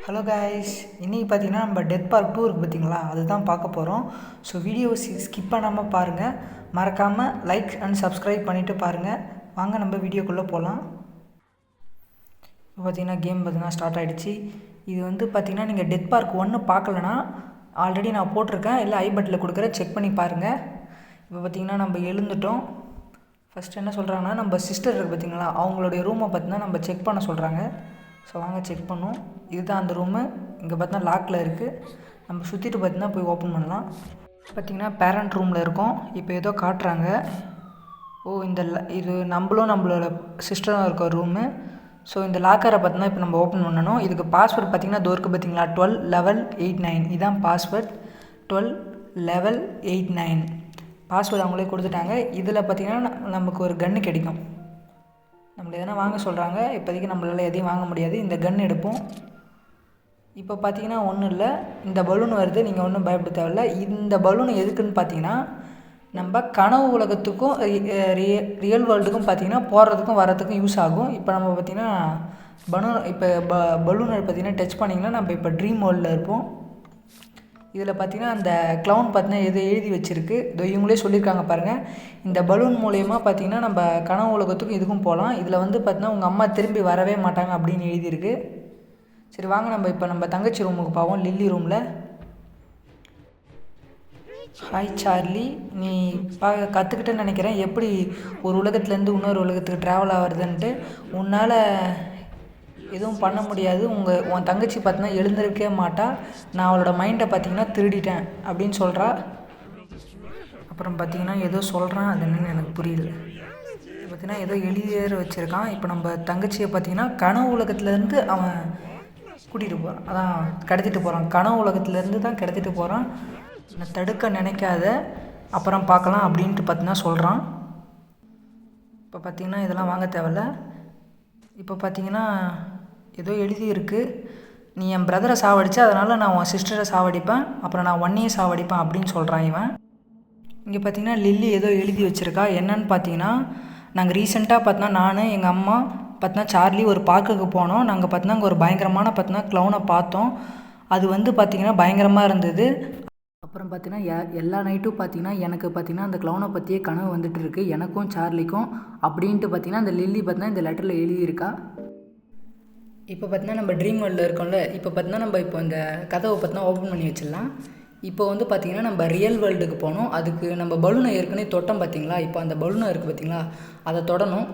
Hello guys, இன்றைக்கி பார்த்தீங்கன்னா நம்ம டெத் பார்க் 2 இருக்குது பார்த்தீங்களா, அதுதான் பார்க்க போகிறோம். ஸோ வீடியோவை ஸ்கிப் பண்ணாமல் பாருங்கள், மறக்காமல் லைக் அண்ட் சப்ஸ்கிரைப் பண்ணிவிட்டு பாருங்கள். வாங்க நம்ம வீடியோக்குள்ளே போகலாம். இப்போ பார்த்தீங்கன்னா கேம் ஸ்டார்ட் ஆகிடுச்சு. இது பார்த்தீங்கன்னா நீங்கள் டெத் பார்க் 1 பார்க்கலனா ஆல்ரெடி நான் போட்டிருக்கேன், இல்லை ஐ பட்டில் கொடுக்குறேன், செக் பண்ணி பாருங்கள். இப்போ பார்த்தீங்கன்னா நம்ம எழுந்துட்டோம். ஃபஸ்ட்டு என்ன சொல்கிறாங்கன்னா, நம்ம சிஸ்டர் இருக்குது பார்த்தீங்களா, அவங்களுடைய ரூமை பார்த்தீங்கன்னா நம்ம செக் பண்ண சொல்கிறாங்க. ஸோ வாங்க செக் பண்ணோம். இதுதான் அந்த ரூமு. இங்கே பார்த்தீங்கன்னா லாக்கில் இருக்குது. நம்ம சுற்றிட்டு பார்த்தீங்கன்னா போய் ஓப்பன் பண்ணலாம். பார்த்திங்கன்னா பேரண்ட் ரூமில் இருக்கோம். இப்போ ஏதோ காட்டுறாங்க. இது நம்மளோட சிஸ்டரும் இருக்க ரூமு. ஸோ இந்த லாக்கரை பார்த்தீங்கன்னா இப்போ நம்ம ஓப்பன் பண்ணணும். இதுக்கு பாஸ்வேர்டு பார்த்திங்கன்னா இதோ இருக்குது பார்த்தீங்களா, 121189. இதுதான் பாஸ்வேர்ட், 121189. பாஸ்வேர்டு அவங்களே கொடுத்துட்டாங்க. இதில் பார்த்திங்கன்னா நமக்கு ஒரு கன்று கிடைக்கும். நம்மளை எதனா வாங்க சொல்கிறாங்க. இப்போதைக்கு நம்மளால் எதையும் வாங்க முடியாது. இந்த கன் எடுப்போம். இப்போ பார்த்தீங்கன்னா ஒன்றும் இல்லை, இந்த பலூன் வருது, நீங்கள் ஒன்றும் பயப்பட தேவையில்ல. இந்த பலூன் எதுக்குன்னு பார்த்தீங்கன்னா, நம்ம கனவு உலகத்துக்கும் ரியல் வேர்ல்டுக்கும் பார்த்தீங்கன்னா போகிறதுக்கும் வரதுக்கும் யூஸ் ஆகும். இப்போ நம்ம பார்த்திங்கன்னா பலூனை பார்த்திங்கன்னா டச் பண்ணிங்கன்னா நம்ம இப்போ ட்ரீம் வேர்ல்டில் இருப்போம். இதில் பார்த்திங்கன்னா அந்த க்ளவுன் பார்த்திங்கன்னா எது எழுதி வச்சுருக்கு, இதோ இவங்களே சொல்லியிருக்காங்க பாருங்கள். இந்த பலூன் மூலயமா பார்த்திங்கன்னா நம்ம கனவு உலகத்துக்கும் இதுக்கும் போகலாம். இதில் பார்த்திங்கன்னா உங்கள் அம்மா திரும்பி வரவே மாட்டாங்க அப்படின்னு எழுதியிருக்கு. சரி வாங்க நம்ம இப்போ நம்ம தங்கச்சி ரூமுக்கு போவோம், லில்லி ரூமில். ஹாய் சார்லி, நீ கற்றுக்கிட்டேன்னு நினைக்கிறேன் எப்படி ஒரு உலகத்துலேருந்து இன்னொரு உலகத்துக்கு ட்ராவல் ஆகிறதுன்ட்டு. உன்னால் எதுவும் பண்ண முடியாது. உன் தங்கச்சி பார்த்தீங்கன்னா எழுந்திருக்கவே மாட்டா. நான் அவளோட மைண்டை பார்த்தீங்கன்னா திருடிட்டேன் அப்படின்னு சொல்கிறா. அப்புறம் பார்த்தீங்கன்னா ஏதோ சொல்கிறான், அது என்னன்னு எனக்கு புரியல. பார்த்தீங்கன்னா ஏதோ எழுதியேற வச்சுருக்கான். இப்போ நம்ம தங்கச்சியை பார்த்தீங்கன்னா கனவு உலகத்துலேருந்து அவன் கூட்டிகிட்டு போகிறான், அதான் கடத்திட்டு போகிறான். கனவு உலகத்துலேருந்து தான் கடத்திட்டு போகிறான். நான் தடுக்க நினைக்காத, அப்புறம் பார்க்கலாம் அப்படின்ட்டு பார்த்தீங்கன்னா சொல்கிறான். இப்போ பார்த்தீங்கன்னா இதெல்லாம் வாங்க தேவையில்ல. இப்போ பார்த்தீங்கன்னா ஏதோ எழுதியிருக்கு, நீ என் பிரதரை சாவடிச்ச, அதனால் நான் உன் சிஸ்டரை சாவடிப்பேன், அப்புறம் நான் உன்னையே சாவடிப்பேன் அப்படின்னு சொல்கிறான் இவன். இங்கே பார்த்தீங்கன்னா லில்லி ஏதோ எழுதி வச்சுருக்கா. என்னன்னு பார்த்தீங்கன்னா, நாங்கள் ரீசெண்டாக பார்த்தீங்கன்னா நான் எங்கள் அம்மா பார்த்தீங்கன்னா சார்லி ஒரு பார்க்குக்கு போனோம். நாங்கள் பார்த்தீங்கன்னா அங்கே ஒரு பயங்கரமான பார்த்தீங்கன்னா க்ளவுனை பார்த்தோம். அது பார்த்திங்கன்னா பயங்கரமாக இருந்தது. அப்புறம் பார்த்தீங்கன்னா எல்லா நைட்டும் பார்த்தீங்கன்னா எனக்கு பார்த்தீங்கன்னா அந்த க்ளவுனை பற்றியே கனவு வந்துட்டு இருக்குது, எனக்கும் சார்லிக்கும் அப்படின்ட்டு பார்த்தீங்கன்னா அந்த லில்லி பார்த்தீங்கன்னா இந்த லெட்டரில் எழுதியிருக்கா. இப்போ பார்த்தீங்கன்னா நம்ம ட்ரீம் வேர்ல்டில் இருக்கோம்ல, இப்போ பார்த்தீங்கன்னா நம்ம இப்போ இந்த கதவை பார்த்தீங்கன்னா ஓப்பன் பண்ணி வச்சிடலாம். இப்போ பார்த்தீங்கன்னா நம்ம ரியல் வேர்ல்டுக்கு போகணும். அதுக்கு நம்ம பலூனை ஏற்கனவே தொட்டோம் பார்த்தீங்களா, இப்போ அந்த பலூனை இருக்குது பார்த்தீங்களா, அதை தொடணும்.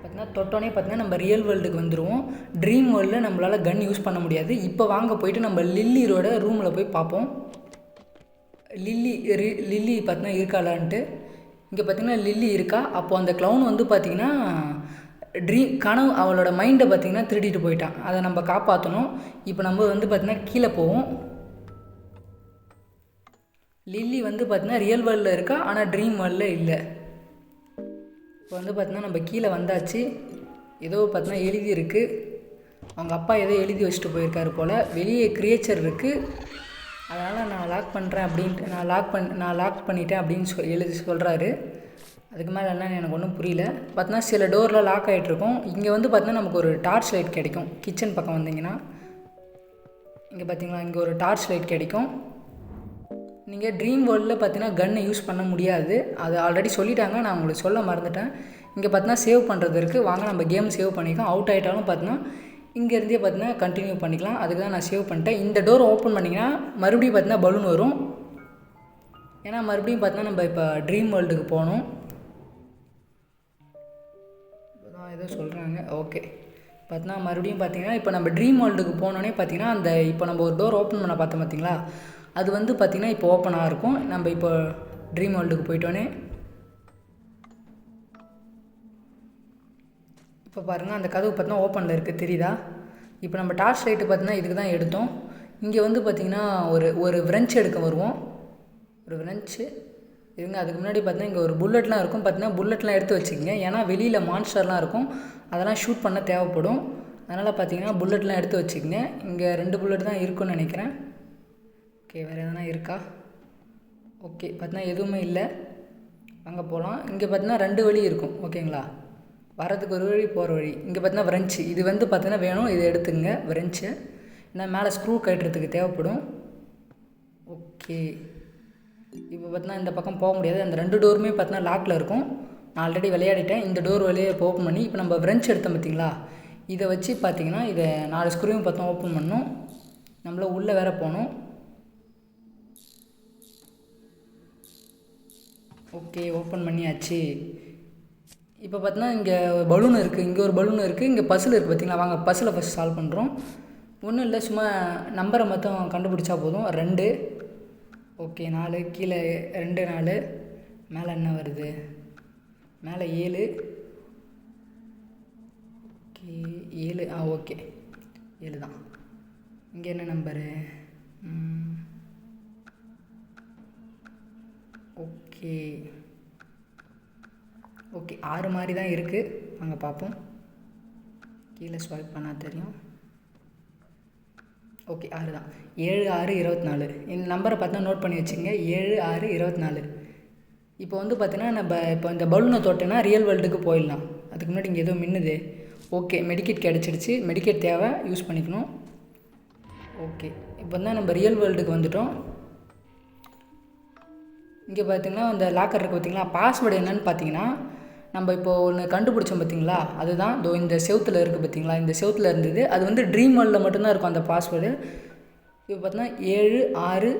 பார்த்தீங்கன்னா தொட்டோன்னே பார்த்தீங்கன்னா நம்ம ரியல் வேர்ல்டுக்கு வந்துடுவோம். ட்ரீம் வேர்ல்டில் நம்மளால் கன் யூஸ் பண்ண முடியாது. இப்போ வாங்க போயிட்டு நம்ம லில்லியோட ரூமில் போய் பார்ப்போம். லில்லி பார்த்தீங்கன்னா இருக்காளான்ட்டு. இங்கே பார்த்தீங்கன்னா லில்லி இருக்கா. அப்போது அந்த க்ளவுன் பார்த்தீங்கன்னா கனவு அவளோட மைண்டை பார்த்திங்கன்னா திருடிட்டு போயிட்டான். அதை நம்ம காப்பாற்றணும். இப்போ நம்ம பார்த்திங்கன்னா கீழே போவோம். லில்லி பார்த்திங்கன்னா ரியல் வேர்ல்டில் இருக்கா, ஆனால் ட்ரீம் வேர்ல்டில் இல்லை. இப்போ பார்த்திங்கன்னா நம்ம கீழே வந்தாச்சு. ஏதோ பார்த்திங்கன்னா எழுதி இருக்குது, அவங்க அப்பா ஏதோ எழுதி வச்சுட்டு போயிருக்காரு போல். வெளியே கிரியேச்சர் இருக்குது, அதனால் நான் லாக் பண்ணுறேன் அப்படின்ட்டு நான் லாக் பண்ணிட்டேன் அப்படின்னு எழுதி சொல்கிறாரு. அதுக்கு மேலே என்னன்னு எனக்கு ஒன்றும் புரியல. பார்த்தீங்கன்னா சில டோரில் லாக் ஆகிட்ருக்கும். இங்கே பார்த்தீங்கன்னா நமக்கு ஒரு டார்ச் லைட் கிடைக்கும். கிச்சன் பக்கம் வந்தீங்கன்னா இங்கே பார்த்தீங்களா, இங்கே ஒரு டார்ச் லைட் கிடைக்கும். நீங்கள் ட்ரீம் வேர்ல்டில் பார்த்தீங்கன்னா கன்னை யூஸ் பண்ண முடியாது, அது ஆல்ரெடி சொல்லிட்டாங்க, நான் உங்களுக்கு சொல்ல மறந்துட்டேன். இங்கே பார்த்தீங்கன்னா சேவ் பண்ணுறது இருக்குது. வாங்க நம்ம கேம் சேவ் பண்ணிக்கலாம். அவுட் ஆகிட்டாலும் பார்த்தீங்கன்னா இங்கேருந்தே பார்த்தீங்கன்னா கண்டினியூ பண்ணிக்கலாம். அதுக்கு தான் நான் சேவ் பண்ணிட்டேன். இந்த டோர் ஓப்பன் பண்ணிங்கன்னா மறுபடியும் பார்த்தீங்கன்னா பலூன் வரும். ஏன்னா மறுபடியும் பார்த்தீங்கன்னா நம்ம இப்போ ட்ரீம் வேர்ல்டுக்கு போகணும். ஏதோ சொல்கிறாங்க. ஓகே, பார்த்தீங்கன்னா மறுபடியும் பார்த்தீங்கன்னா இப்போ நம்ம ட்ரீம் வேர்ல்டுக்கு போனோன்னே பார்த்தீங்கன்னா அந்த இப்போ நம்ம ஒரு டோர் ஓப்பன் பண்ண பார்த்தோம் பார்த்தீங்களா, அது பார்த்திங்கன்னா இப்போ ஓப்பனாக இருக்கும். நம்ம இப்போ ட்ரீம் வேர்ல்டுக்கு போயிட்டோன்னே இப்போ பாருங்கள் அந்த கதவு பார்த்தீங்கன்னா ஓப்பனில் இருக்குது, தெரியுதா. இப்போ நம்ம டார்ச் லைட்டு பார்த்தீங்கன்னா இதுக்கு தான் எடுத்தோம். இங்கே பார்த்திங்கன்னா ஒரு விரன்ச் எடுக்க வருவோம். ஒரு விரன்ச்சு இருங்க. அதுக்கு முன்னாடி பார்த்தீங்கன்னா இங்கே ஒரு புல்லட்லாம் இருக்கும். பார்த்தீங்கன்னா புல்லட்லாம் எடுத்து வச்சுக்கோங்க, ஏன்னா வெளியில் மான்ஸ்டர்லாம் இருக்கும், அதெல்லாம் ஷூட் பண்ண தேவைப்படும். அதனால் பார்த்தீங்கன்னா புல்லட்லாம் எடுத்து வச்சுக்கோங்க. இங்கே 2 புல்லட் தான் இருக்குன்னு நினைக்கிறேன். ஓகே, வேறு எதனா இருக்கா? ஓகே, பார்த்தீங்கன்னா எதுவுமே இல்லை. அங்கே போகலாம். இங்கே பார்த்தீங்கன்னா 2 வழி இருக்கும், ஓகேங்களா. வரதுக்கு ஒரு வழி போகிற வழி. இங்கே பார்த்தீங்கன்னா விரன்ச்சு, இது வந்து பார்த்தீங்கன்னா வேணும், இதை எடுத்துங்க விரன்ச்சு. ஏன்னா மேலே ஸ்க்ரூ கட்டுறதுக்கு தேவைப்படும். ஓகே, இப்போ பார்த்தீங்கன்னா இந்த பக்கம் போக முடியாது. அந்த 2 டோருமே பார்த்தீங்கன்னா லாக்கில் இருக்கும். நான் ஆல்ரெடி விளையாடிட்டேன். இந்த டோர் வழியே ஓப்பன் பண்ணி இப்போ நம்ம விரன்ச் எடுத்தோம் பார்த்தீங்களா, இதை வச்சு பார்த்தீங்கன்னா இதை 4 ஸ்க்ரூவையும் பார்த்தோம் ஓப்பன் பண்ணணும். நம்மள உள்ளே வேற போகணும். ஓகே, ஓப்பன் பண்ணியாச்சு. இப்போ பார்த்தீங்கன்னா இங்கே பலூன் இருக்குது, இங்கே ஒரு பலூன் இருக்குது, இங்கே பசில் இருக்குது பார்த்தீங்களா. வாங்க பசிலை ஃபஸ்ட் சால்வ் பண்ணுறோம். ஒன்றும் இல்லை, சும்மா நம்பரை மட்டும் கண்டுபிடிச்சா போதும். 2, ஓகே 4, கீழே 2 4, மேலே என்ன வருது, மேலே 7, ஓகே 7, ஓகே 7 தான். இங்கே என்ன நம்பரு, ஓகே ஓகே 6 மாதிரி தான் இருக்குது. அங்கே பார்ப்போம், கீழே ஸ்வைப் பண்ணால் தெரியும். ஓகே 6 தான். 7 6 24. இந்த நம்பரை பார்த்தா நோட் பண்ணி வச்சுங்க, 7 6 24. இப்போ வந்து பார்த்தீங்கன்னா நம்ம இப்போ இந்த பலூனை தொட்டேன்னா ரியல் வேர்ல்டுக்கு போயிடலாம். அதுக்கு முன்னாடி இங்கே ஏதோ மின்னுது. ஓகே, மெடிக்கேட் கிடச்சிடுச்சு. மெடிக்கேட் தேவை, யூஸ் பண்ணிக்கணும். ஓகே, இப்போ தான் நம்ம ரியல் வேர்ல்டுக்கு வந்துட்டோம். இங்கே பார்த்தீங்கன்னா இந்த லாக்கர் இருக்குது பார்த்தீங்களா. பாஸ்வேர்டு என்னென்னு பார்த்தீங்கன்னா நம்ம இப்போ ஒன்று கண்டுபிடிச்சோம் பார்த்தீங்களா, அதுதான் இதோ இந்த செவுத்தில் இருக்குது பார்த்தீங்களா. இந்த செவுத்தில் இருந்தது, அது வந்து ட்ரீம் வேர்ல்டில் மட்டும்தான் இருக்கும் அந்த பாஸ்வேர்டு. இப்போ பார்த்தீங்கன்னா 7 6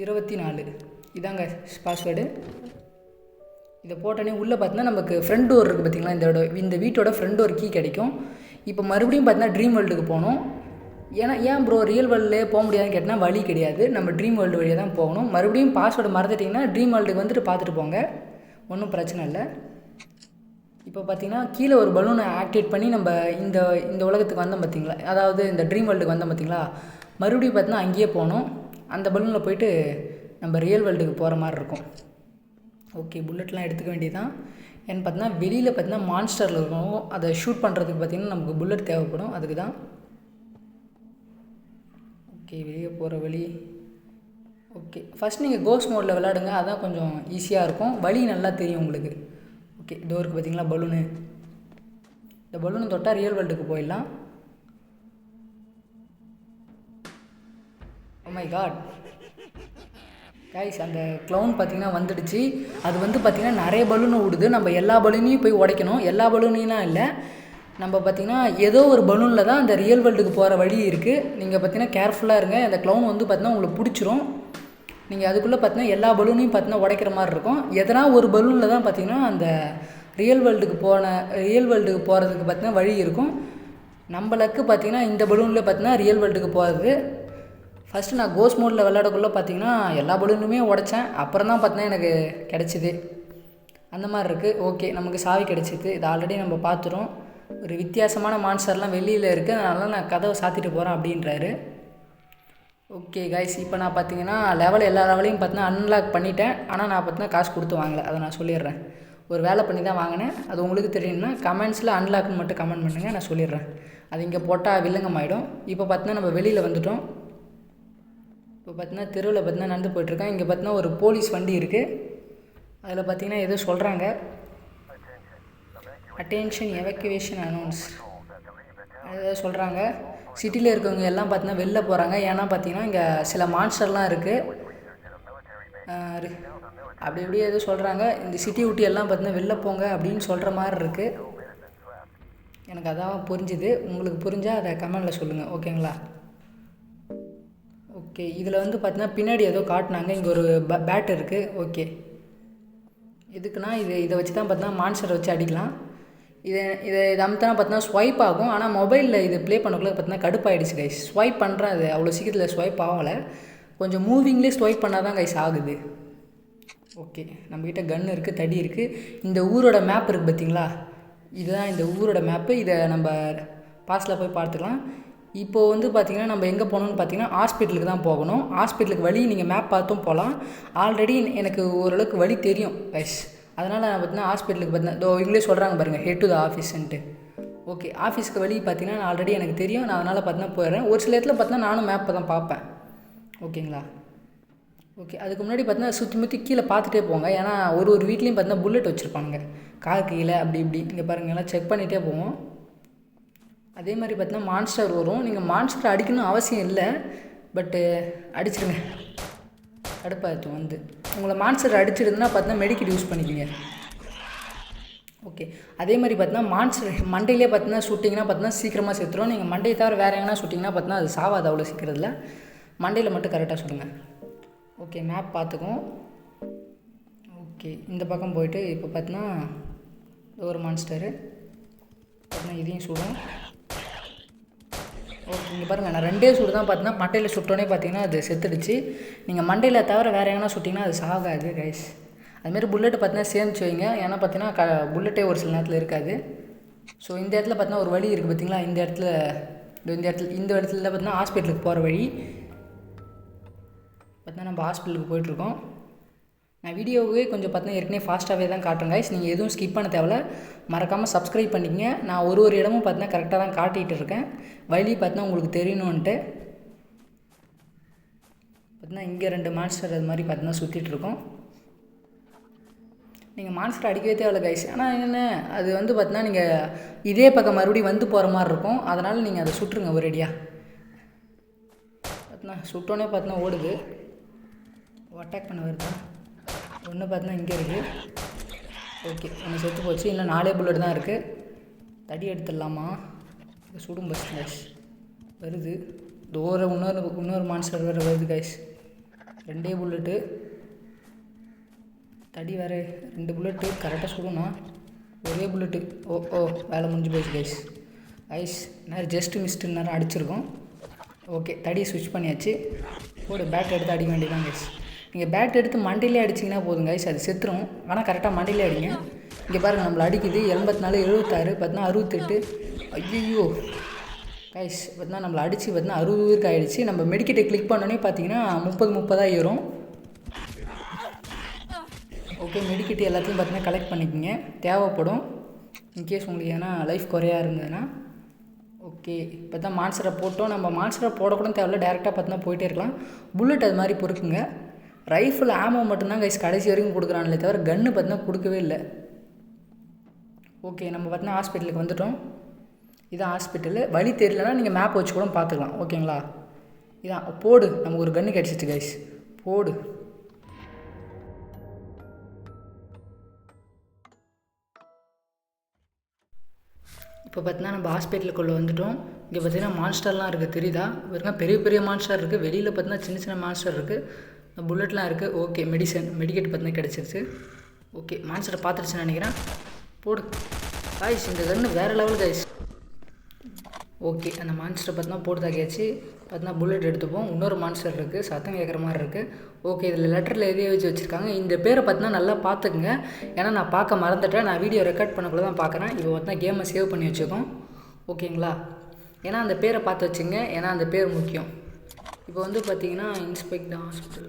24 இதாங்க பாஸ்வேர்டு. இதை போட்டோன்னே உள்ளே பார்த்தீங்கன்னா நமக்கு ஃப்ரண்ட் டோர் இருக்குது பார்த்தீங்களா. இந்த வீட்டோட ஃப்ரண்ட் டோர் கீ கிடைக்கும். இப்போ மறுபடியும் பார்த்தீங்கன்னா ட்ரீம் வேர்ல்டுக்கு போகணும். ஏன் ப்ரோ ரியல் வேர்ல்டுலேயே போக முடியாதுன்னு கேட்டால் வழி கிடையாது, நம்ம ட்ரீம் வேர்ல்டு வழியாக தான் போகணும். மறுபடியும் பாஸ்வேர்டு மறந்துட்டிங்கன்னா ட்ரீம் வேர்ல்டுக்கு வந்துட்டு பார்த்துட்டு போங்க, ஒன்றும் பிரச்சனை இல்லை. இப்போ பார்த்தீங்கன்னா கீழே ஒரு பலூனை ஆக்டிவேட் பண்ணி நம்ம இந்த உலகத்துக்கு வந்தோம் பார்த்தீங்களா, அதாவது இந்த ட்ரீம் வேர்ல்டுக்கு வந்தோம் பார்த்தீங்களா. மறுபடியும் பார்த்தீங்கன்னா அங்கேயே போகணும். அந்த பலூனில் போயிட்டு நம்ம ரியல் வேர்ல்டுக்கு போகிற மாதிரி இருக்கும். ஓகே, புல்லட்லாம் எடுத்துக்க வேண்டியதான். ஏன்னு பார்த்தீங்கன்னா வெளியில் பார்த்தீங்கன்னா மான்ஸ்டரில் இருக்கும், அதை ஷூட் பண்ணுறதுக்கு பார்த்திங்கன்னா நமக்கு புல்லட் தேவைப்படும், அதுக்கு தான். ஓகே, வெளியே போகிற வழி. ஓகே, ஃபஸ்ட் நீங்கள் கோஸ்ட் மோடில் விளையாடுங்க, அதான் கொஞ்சம் ஈஸியாக இருக்கும், வழி நல்லா தெரியும் உங்களுக்கு. ஓகே, டோருக்கு பார்த்தீங்களா பலூனு. இந்த பலூனை தொட்டால் ரியல் வேர்ல்டுக்கு போயிடலாம். ஓ மை காட் கைஸ், அந்த க்ளவுன் பார்த்திங்கன்னா வந்துடுச்சு. அது வந்து பார்த்திங்கன்னா நிறைய பலூனை விடுது. நம்ம எல்லா பலூனையும் போய் உடைக்கணும். எல்லா பலூனையும் இல்லை, நம்ம பார்த்திங்கன்னா ஏதோ ஒரு பலூனில் தான் அந்த ரியல் வேர்ல்டுக்கு போகிற வழி இருக்குது. நீங்கள் பார்த்திங்கன்னா கேர்ஃபுல்லாக இருங்க. அந்த க்ளவுன் வந்து பார்த்திங்கன்னா உங்களுக்கு பிடிச்சிரும். நீங்கள் அதுக்குள்ளே பார்த்திங்கன்னா எல்லா பலூனையும் பார்த்திங்கன்னா உடைக்கிற மாதிரி இருக்கும். எதனா ஒரு பலூனில் தான் பார்த்திங்கன்னா அந்த ரியல் வேர்ல்டுக்கு போகிறதுக்கு பார்த்திங்கன்னா வழி இருக்கும். நம்மளுக்கு பார்த்திங்கன்னா இந்த பலூனில் பார்த்திங்கன்னா ரியல் வேர்ல்டுக்கு போகிறது. ஃபஸ்ட்டு நான் கோஸ்ட் மோடில் விளையாடக்குள்ளே பார்த்திங்கன்னா எல்லா பலூனுமே உடைச்சேன். அப்புறம் தான் பார்த்திங்கன்னா எனக்கு கிடச்சிது. அந்த மாதிரி இருக்குது. ஓகே, நமக்கு சாவி கிடச்சிது. இது ஆல்ரெடி நம்ம பார்த்துறோம். ஒரு வித்தியாசமான மான்ஸ்டர்லாம் வெளியில் இருக்குது, அதனால நான் கதவை சாத்திட்டு போகிறேன் அப்படின்றாரு. ஓகே கைஸ், இப்போ நான் பார்த்திங்கன்னா எல்லா லெவலையும் பார்த்திங்கன்னா அன்லாக் பண்ணிட்டேன். ஆனால் நான் பார்த்திங்கன்னா காசு கொடுத்து வாங்கலை, அதை நான் சொல்லிடுறேன். ஒரு வேலை பண்ணி தான் வாங்கினேன். அது உங்களுக்கு தெரியும்னா கமெண்ட்ஸில் அன்லாக்னு மட்டும் கமெண்ட் பண்ணுங்கள், நான் சொல்லிடுறேன். அது இங்கே போட்டால் வில்லங்கமாயிடும். இப்போ பார்த்திங்கன்னா நம்ம வெளியில் வந்துட்டோம். இப்போ பார்த்தீங்கன்னா தெருவில் பார்த்தீங்கன்னா நடந்து போய்ட்டுருக்கேன். இங்கே பார்த்தீங்கன்னா ஒரு போலீஸ் வண்டி இருக்குது. அதில் பார்த்தீங்கன்னா எதோ சொல்கிறாங்க, அட்டென்ஷன் எவாக்குவேஷன் அனௌன்ஸ் ஏதோ சொல்கிறாங்க. சிட்டியில் இருக்கவங்க எல்லாம் பார்த்தீங்கன்னா வெளில போகிறாங்க. ஏன்னா பார்த்தீங்கன்னா இங்கே சில மான்ஸ்டர்லாம் இருக்குது. அப்படி இப்படி எதோ சொல்கிறாங்க. இந்த சிட்டி விட்டு எல்லாம் பார்த்தீங்கன்னா வெளில போங்க அப்படின்னு சொல்கிற மாதிரி இருக்குது. எனக்கு அதான் புரிஞ்சுது. உங்களுக்கு புரிஞ்சால் அதை கமெண்டில் சொல்லுங்கள், ஓகேங்களா? ஓகே, இதில் வந்து பார்த்தீங்கன்னா பின்னாடி ஏதோ காட்டினாங்க. இங்கே ஒரு பேட் இருக்குது. ஓகே, எதுக்குன்னா இதை வச்சு தான் பார்த்தீங்கன்னா மான்ஸ்டரை வச்சு அடிக்கலாம். இதை அமுத்தினா பார்த்தீங்கன்னா ஸ்வைப் ஆகும். ஆனால் மொபைலில் இது ப்ளே பண்ணக்குள்ள பார்த்தீங்கன்னா கடுப்பாயிடுச்சு கைஸ். ஸ்வைப் பண்ணுறேன், அது அவ்வளோ சீக்கிரத்தில் ஸ்வைப் ஆகலை. கொஞ்சம் மூவிங்லேயே ஸ்வைப் பண்ணால் தான் கைஸ் ஆகுது. ஓகே, நம்மக்கிட்ட கன் இருக்குது, தடி இருக்குது. இந்த ஊரோட மேப் இருக்குது பார்த்தீங்களா, இதுதான் இந்த ஊரோட மேப்பு. இதை நம்ம பாஸ்டில் போய் பார்த்துக்கலாம். இப்போது வந்து பார்த்திங்கன்னா நம்ம எங்கே போகணுன்னு பார்த்தீங்கன்னா ஹாஸ்பிட்டலுக்கு தான் போகணும். ஹாஸ்பிட்டலுக்கு வழி நீங்கள் மேப் பார்த்தும் போகலாம். ஆல்ரெடி எனக்கு ஓரளவுக்கு வழி தெரியும் கைஸ். அதனால் நான் பார்த்தீங்கன்னா ஹாஸ்பிட்டலுக்கு பார்த்தீங்கன்னா இவங்களே சொல்கிறாங்க பாருங்கள், ஹெட் டு த ஆஃபீஸ்ன்ட்டு. ஓகே, ஆஃபீஸ்க்கு வழி பார்த்தீங்கன்னா ஆல்ரெடி எனக்கு தெரியும். நான் அதனால் பார்த்தீங்கன்னா போயிடுறேன். ஒரு சில இடத்துல பார்த்தீங்கன்னா நானும் மேப்பை தான் பார்ப்பேன், ஓகேங்களா? ஓகே, அதுக்கு முன்னாடி பார்த்தீங்கன்னா சுற்றி முற்றி கீழே பார்த்துட்டே போங்க. ஏன்னா ஒரு வீட்லேயும் பார்த்தீங்கன்னா புல்லட் வச்சுருப்பாங்க. கார் கீழே அப்படி இப்படி இங்கே பாருங்கள் எல்லாம் செக் பண்ணிகிட்டே போவோம். அதே மாதிரி பார்த்தீங்கன்னா மான்ஸ்டர் வரும். நீங்கள் மான்ஸ்டர் அடிக்கணும் அவசியம் இல்லை, பட்டு அடிச்சிடுங்க. கடுப்பாச்சும் வந்து உங்களை மான்ஸ்டர் அடிச்சிடுதுன்னா பார்த்தீங்கன்னா மெடிக்கெட் யூஸ் பண்ணிக்கிங்க. ஓகே, அதே மாதிரி பார்த்தீங்கன்னா மான்ஸ்டர் மண்டையிலே பார்த்தீங்கன்னா சுட்டிங்கன்னா பார்த்தீங்கன்னா சீக்கிரமாக செத்துரும். நீங்கள் மண்டையை தவிர வேறு எங்கன்னா சுட்டிங்கன்னா பார்த்தீங்கன்னா அது சாவாது அவ்வளோ சீக்கிரத்தில். மண்டையில் மட்டும் கரெக்டாக சுடுங்க. ஓகே, மேப் பார்த்துக்கும். ஓகே, இந்த பக்கம் போயிட்டு இப்போ பார்த்தீங்கன்னா ஒரு மான்ஸ்டரு பார்த்தீங்கன்னா இதையும் சுடும். ஓகே, இங்கே பாருங்கள் நான் 2 சூடு தான் பார்த்தீங்கன்னா மண்டையில் சுட்டோன்னே பார்த்தீங்கன்னா அது செத்துடுச்சு. நீங்கள் மண்டையில் தவிர வேறு எங்கன்னா சுட்டிங்கன்னா அது சாகாது கைஸ். அதுமாரி புல்லெட்டு பார்த்தீங்கன்னா சேமிச்சு வைங்க. ஏன்னா பார்த்தீங்கன்னா புல்லெட்டே ஒரு சில நேரத்தில் இருக்காது. ஸோ இந்த இடத்துல பார்த்தீங்கன்னா ஒரு வழி இருக்குது பார்த்தீங்களா, இந்த இடத்துல பார்த்தீங்கன்னா ஹாஸ்பிட்டலுக்கு போகிற வழி. பார்த்தீங்கன்னா நம்ம ஹாஸ்பிட்டலுக்கு போயிட்டுருக்கோம். நான் வீடியோவே கொஞ்சம் பார்த்தீங்கன்னா ஏற்கனவே ஃபாஸ்ட்டாகவே தான் காட்டுறேன் கைஸ். நீங்கள் எதுவும் ஸ்கிப் பண்ண தேவையில்ல, மறக்காமல் சப்ஸ்கிரைப் பண்ணிக்கங்க. நான் ஒரு இடமும் பார்த்தீங்கன்னா கரெக்டாக தான் காட்டிகிட்டு இருக்கேன். வழி பார்த்தீங்கன்னா உங்களுக்கு தெரியணுன்ட்டு. பார்த்தீங்கன்னா இங்கே 2 மான்ஸ்டர் அது மாதிரி பார்த்தீங்கன்னா சுற்றிட்டுருக்கோம். நீங்கள் மான்ஸ்டர் அடிக்கவே தேவையில்ல கைஸ். ஆனால் என்ன அது வந்து பார்த்தீங்கன்னா நீங்கள் இதே பக்கம் மறுபடியும் வந்து போகிற மாதிரி இருக்கும். அதனால் நீங்கள் அதை சுட்டுருங்க ஒரேடியாக. பார்த்தீங்கன்னா சுட்டோன்னே பார்த்தீங்கன்னா ஓடுது. அட்டாக் பண்ண வருதா? ஒன்று பார்த்தீங்கன்னா இங்கே இருக்குது. ஓகே, ஒன்று செத்து போச்சு. இல்லை 4 புல்லட் தான் இருக்குது. தடி எடுத்துடலாமா? இது சுடும் பஸ் கைஸ். வருது தூரம். இன்னொரு மான்ஸ்டர் வேறு வருது கைஸ். 2 புல்லட்டு, தடி வேறு 2 புல்லட்டு. கரெக்டாக சுடும்னா ஒரே புல்லட்டு. ஓ வேலை முடிஞ்சு போச்சு கைஸ். நேரம் ஜஸ்ட்டு மிஸ்ட்டு நேரம் அடிச்சிருக்கோம். ஓகே, தடியை ஸ்விட்ச் பண்ணியாச்சு. போடு, பேட் எடுத்து அடிக்க வேண்டியதான் கைஸ். நீங்கள் பேட் எடுத்து மண்டையிலே அடிச்சிங்கன்னா போதும் கைஸ், அது செத்துரும். ஆனால் கரெக்டாக மண்டையிலே அடிங்க. இங்கே பாருங்கள் நம்மளை அடிக்குது. 84, 76, பார்த்தீங்கன்னா 68. ஐயோ கைஸ், பார்த்தீங்கன்னா நம்மளை அடித்து பார்த்தீங்கன்னா 60 ஆகிடுச்சு. நம்ம மெடிக்கெட்டை கிளிக் பண்ணோன்னே பார்த்தீங்கன்னா 30 ஏறும். ஓகே, மெடிக்கெட்டு எல்லாத்தையும் பார்த்தீங்கன்னா கலெக்ட் பண்ணிக்கோங்க, தேவைப்படும் இன்கேஸ் உங்களுக்கு ஏன்னா லைஃப் குறையா இருந்ததுன்னா. ஓகே, இப்போ தான் மான்ஸ்டரை போட்டோம். நம்ம மான்ஸ்டரை போடக்கூட தேவையில்ல, டேரெக்டாக பார்த்தீங்கன்னா போயிட்டே இருக்கலாம். புல்லட் அது மாதிரி பொறுக்குங்க. ரைஃபிள் ஆமோ மட்டும்தான் கைஸ் கடைசி வரைக்கும் கொடுக்குறாங்களே தவிர கன்று பார்த்தீங்கன்னா கொடுக்கவே இல்லை. ஓகே, நம்ம பார்த்தீங்கன்னா ஹாஸ்பிட்டலுக்கு வந்துட்டோம். இதான் ஹாஸ்பிட்டலு. வழி தெரியலனா நீங்கள் மேப் வச்சு கூட பார்த்துக்கலாம். ஓகேங்களா? இதான் போடு, நமக்கு ஒரு கன்று கிடச்சிச்சு கைஸ். போடு. இப்போ பார்த்தீங்கன்னா நம்ம ஹாஸ்பிட்டலுக்குள்ளே வந்துவிட்டோம். இங்கே பார்த்தீங்கன்னா மான்ஸ்டர்லாம் இருக்குது, தெரியுதா? பாருங்க, பெரிய பெரிய மான்ஸ்டர் இருக்குது. வெளியில் பார்த்தீங்கன்னா சின்ன சின்ன மான்ஸ்டர் இருக்குது. புல்லட்லாம் இருக்குது. ஓகே, மெடிக்கெட் பார்த்தீங்கன்னா கிடச்சிருச்சு. ஓகே, மான்ஸ்டரை பார்த்துருச்சுன்னு நினைக்கிறேன். போடு கைஸ், இந்த கன்று வேறு லெவல் கைஸ். ஓகே, அந்த மான்ஸ்டரை பார்த்தீங்கன்னா போட்டு தாக்கியாச்சு. பார்த்தீங்கன்னா புல்லட் எடுத்துப்போம். இன்னொரு மான்ஸ்டர் இருக்குது, சத்தம் கேட்குற மாதிரி இருக்குது. ஓகே, இதில் லெட்டரில் எழுதி வச்சுருக்காங்க. இந்த பேரை பார்த்தீங்கன்னா நல்லா பார்த்துக்குங்க. ஏன்னா நான் பார்க்க மறந்துட்டேன். நான் வீடியோ ரெக்கார்ட் பண்ணக்குள்ள தான் பார்க்குறேன். இப்போ பார்த்தீங்கன்னா கேமை சேவ் பண்ணி வச்சுக்கோம். ஓகேங்களா? ஏன்னா அந்த பேரை பார்த்து வச்சுங்க, ஏன்னா அந்த பேர் முக்கியம். இப்போ வந்து பார்த்தீங்கன்னா இன்ஸ்பெக்டர் ஹாஸ்பிட்டல்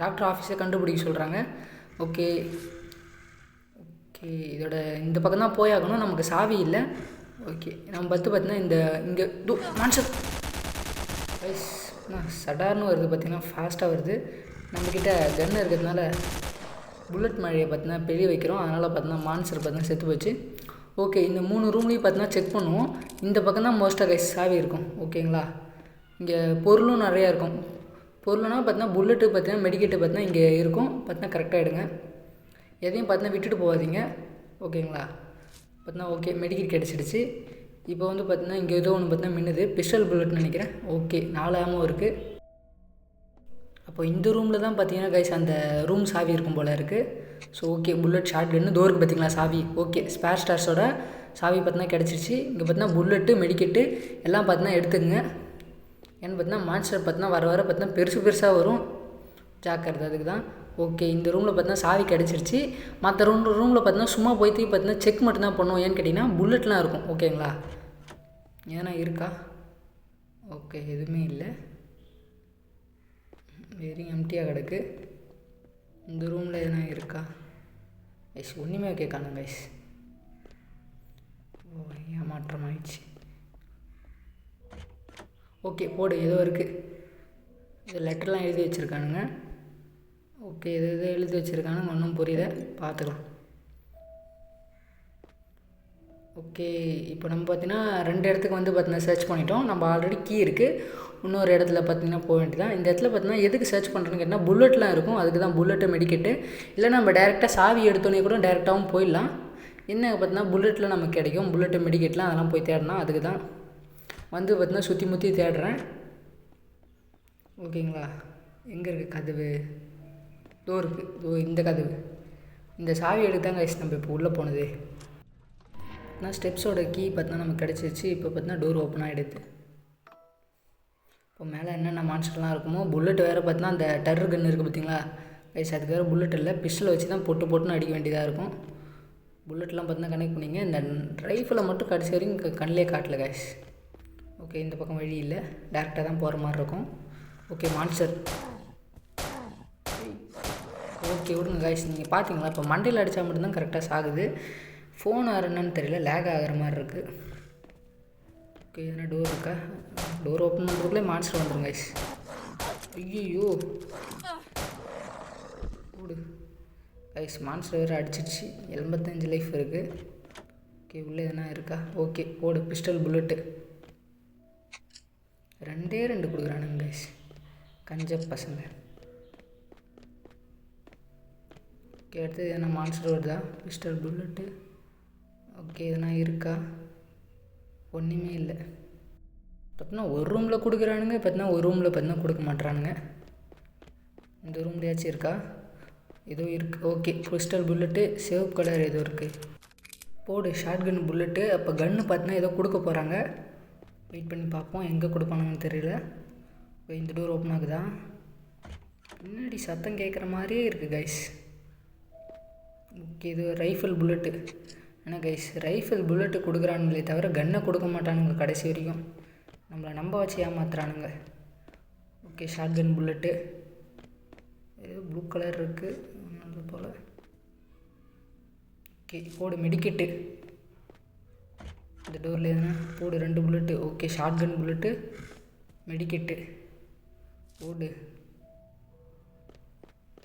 டாக்டர் ஆஃபீஸை கண்டுபிடிக்க சொல்கிறாங்க. ஓகே, இதோட இந்த பக்கம் தான் போயாகணும். நமக்கு சாவி இல்லை. ஓகே, நம்ம பார்த்தீங்கன்னா இங்கே மான்ஸ்டர் கைஸ் சடார்னு வருது. பார்த்தீங்கன்னா ஃபாஸ்ட்டாக வருது. நம்மக்கிட்ட கன்று இருக்கிறதுனால புல்லட் மழையை பார்த்தீங்கன்னா பெரிய வைக்கிறோம். அதனால் பார்த்தீங்கன்னா மான்ஸ்டர் பார்த்தீங்கன்னா செத்து போச்சு. ஓகே, இந்த 3 ரூம்லேயும் பார்த்தீங்கன்னா செக் பண்ணுவோம். இந்த பக்கம் தான் மோஸ்ட்டாக கைஸ் சாவி இருக்கும். ஓகேங்களா? இங்கே பொருளும் நிறையா இருக்கும். பொருள்னா பார்த்தீங்கன்னா புல்லட்டு பார்த்தீங்கன்னா மெடிக்கெட்டு பார்த்தீங்கன்னா இங்கே இருக்கும். பார்த்தீங்கன்னா கரெக்டாக எடுங்க. எதையும் பார்த்தீங்கன்னா விட்டுட்டு போகாதீங்க. ஓகேங்களா? பார்த்தீங்கன்னா ஓகே, மெடிக்கெட் கிடச்சிடுச்சு. இப்போ வந்து பார்த்தீங்கன்னா இங்கே ஏதோ ஒன்று பார்த்தீங்கன்னா மின்னுது. பிஸ்டல் புல்லட்னு நினைக்கிறேன். ஓகே, 4 ஆமோ இருக்குது. அப்போ இந்த ரூமில் தான் பார்த்தீங்கன்னா கைஸ் அந்த ரூம் சாவி இருக்கும் போல் இருக்குது. So okay, bullet shotgun டோருக்கு பார்த்தீங்களா சாவி. ஓகே, ஸ்பேர் ஸ்டார்ஸோட சாவி பார்த்தீங்கன்னா கிடச்சிருச்சு. இங்கே பார்த்தீங்கன்னா புல்லட்டு மெடிக்கெட்டு எல்லாம் பார்த்தீங்கன்னா எடுத்துக்கங்க. ஏன்னு பார்த்தீங்கன்னா மான்ஸ்டர் பார்த்தீங்கன்னா வர பார்த்தீங்கன்னா பெருசாக வரும். ஜாக்கிரதை, அதுக்கு தான். ஓகே, இந்த ரூமில் பார்த்தீங்கன்னா சாவி கிடச்சிருச்சு. மற்ற ரூமில் பார்த்தீங்கன்னா சும்மா போய்ட்டு பார்த்தீங்கன்னா செக் மட்டும்தான் பண்ணுவோம். ஏன்னு கேட்டிங்கன்னா புல்லட்லாம் இருக்கும். ஓகேங்களா? ஏன்னா இருக்கா? ஓகே, எதுவுமே இல்லை, வெறும் எம்டியாக கிடக்கு. இந்த ரூமில் எதுனா இருக்கா கைஸ்? ஒன்றுமே ஓகே காணும் கைஸ். ஓ, ஏமாற்றம் ஆயிடுச்சு. ஓகே, போடு, ஏதோ இருக்குது. இது லெட்டர்லாம் எழுதி வச்சுருக்கானுங்க. ஓகே, எது எழுதி வச்சுருக்கானுங்க ஒன்றும் புரியல, பார்த்துக்கலாம். ஓகே, இப்போ நம்ம பார்த்தீங்கன்னா 2 இடத்துக்கு வந்து பார்த்தீங்கன்னா சர்ச் பண்ணிட்டோம். நம்ம ஆல்ரெடி கீ இருக்குது. இன்னொரு இடத்துல பார்த்தீங்கன்னா போக வேண்டியதான். இந்த இடத்துல பார்த்தீங்கன்னா எதுக்கு சர்ச் பண்ணுறேன்னு கேட்டால் புல்லட்லாம் இருக்கும். அதுக்கு தான் புல்லட்டு மெடிக்கெட்டு. இல்லை நம்ம டேரெக்டாக சாவி எடுத்தோன்னே கூட டேரெக்டாகவும் போயிடலாம். என்ன பார்த்தீங்கன்னா புல்லட்டில் நமக்கு கிடைக்கும். புல்லட்டு மெடிக்கெட்லாம் அதெல்லாம் போய் தேடினா அதுக்கு தான் வந்து பார்த்தீங்கன்னா சுற்றி முற்றி தேடுறேன். ஓகேங்களா? எங்கே இருக்குது கதவு? இருக்குது இந்த கதவு. இந்த சாவி எடுத்து தான் கைஸ் நம்ம இப்போ உள்ளே போனது. நான் ஸ்டெப்ஸோட கீ பார்த்தீங்கன்னா நமக்கு கிடச்சிருச்சு. இப்போ பார்த்தீங்கன்னா டோர் ஓப்பன் ஆகிடுது. இப்போ மேலே என்னென்ன மான்ஸ்டர்லாம் இருக்குமோ, புல்லட் வேறு பார்த்தீங்கன்னா அந்த டர்ரு கன்று இருக்குது பார்த்தீங்களா கைஸ், அதுக்கு வேறு புல்லட் இல்லை, பிஸ்டலை வச்சு தான் பொட்டுன்னு அடிக்க வேண்டியதாக இருக்கும். புல்லட்லாம் பார்த்தீங்கன்னா கனெக்ட் பண்ணிங்க. இந்த ரைஃபிளை மட்டும் கடைசி வரைக்கும் கண்ணிலே காட்டல கைஸ். ஓகே, இந்த பக்கம் வழி இல்லை, டேரெக்டாக தான் போகிற மாதிரி இருக்கும். Okay, monster. ஓகே விடுங்க கைஸ். நீங்கள் பார்த்தீங்களா இப்போ மண்டையில் அடித்தா மட்டும்தான் கரெக்டாக சாகுது. ஃபோன் என்னன்னு தெரியல, லேக் ஆகிற மாதிரி இருக்குது. ஓகே, எதனா டோர் இருக்கா? டோர் ஓப்பன் பண்ணுறதுக்குள்ளே மான்ஸ்டர் வந்துடும் கைஸ். ஐயோ ஓடு கைஸ், மான்ஸ்டர் வேறு அடிச்சிடுச்சு. 85 லைஃப் இருக்குது. ஓகே, உள்ளே எதனா இருக்கா? ஓகே, ஓடு. பிஸ்டல் புல்லட்டு 2 கொடுக்குறானுங்க கைஸ், கஞ்ச பசங்க. ஓகே, அடுத்து எதனா மான்ஸ்டர் வருதா? Pistol bullet. ஓகே, எதனா இருக்கா? ஒன்றுமே இல்லை. பார்த்தீங்கன்னா ஒரு ரூமில் கொடுக்குறானுங்க, பார்த்தீங்கன்னா ஒரு ரூமில் பார்த்தீங்கன்னா கொடுக்க மாட்றானுங்க. இந்த ரூம்லையாச்சும் இருக்கா? ஏதோ இருக்குது. Okay, pistol bullet, save colour ஏதோ இருக்குது. போடு ஷார்ட் கன் புல்லட்டு. அப்போ கன்று பார்த்தீங்கன்னா ஏதோ கொடுக்க போகிறாங்க. வெயிட் பண்ணி பார்ப்போம், எங்கே கொடுப்பானுங்கன்னு தெரியல. இந்த டோர் ஓப்பன் ஆகுதா? முன்னாடி சத்தம் கேட்குற மாதிரியே இருக்குது கைஸ். ஓகே, இது ரைஃபிள் புல்லட்டு. ஏன்னா கைஸ், ரைஃபிள் புல்லட்டு கொடுக்குறானுங்களே தவிர கன்னை கொடுக்க மாட்டானுங்க கடைசி வரைக்கும். நம்மளை நம்ப வச்சு ஏமாத்துறானுங்க. ஓகே, ஷார்ட் கன் புல்லட்டு ஏதோ ப்ளூ கலர் இருக்குது அது போல். ஓகே, போடு மெடிக்கெட்டு. இந்த டோரில் எதுனா போடு 2 bullet. Okay, shotgun bullet, medkit போடு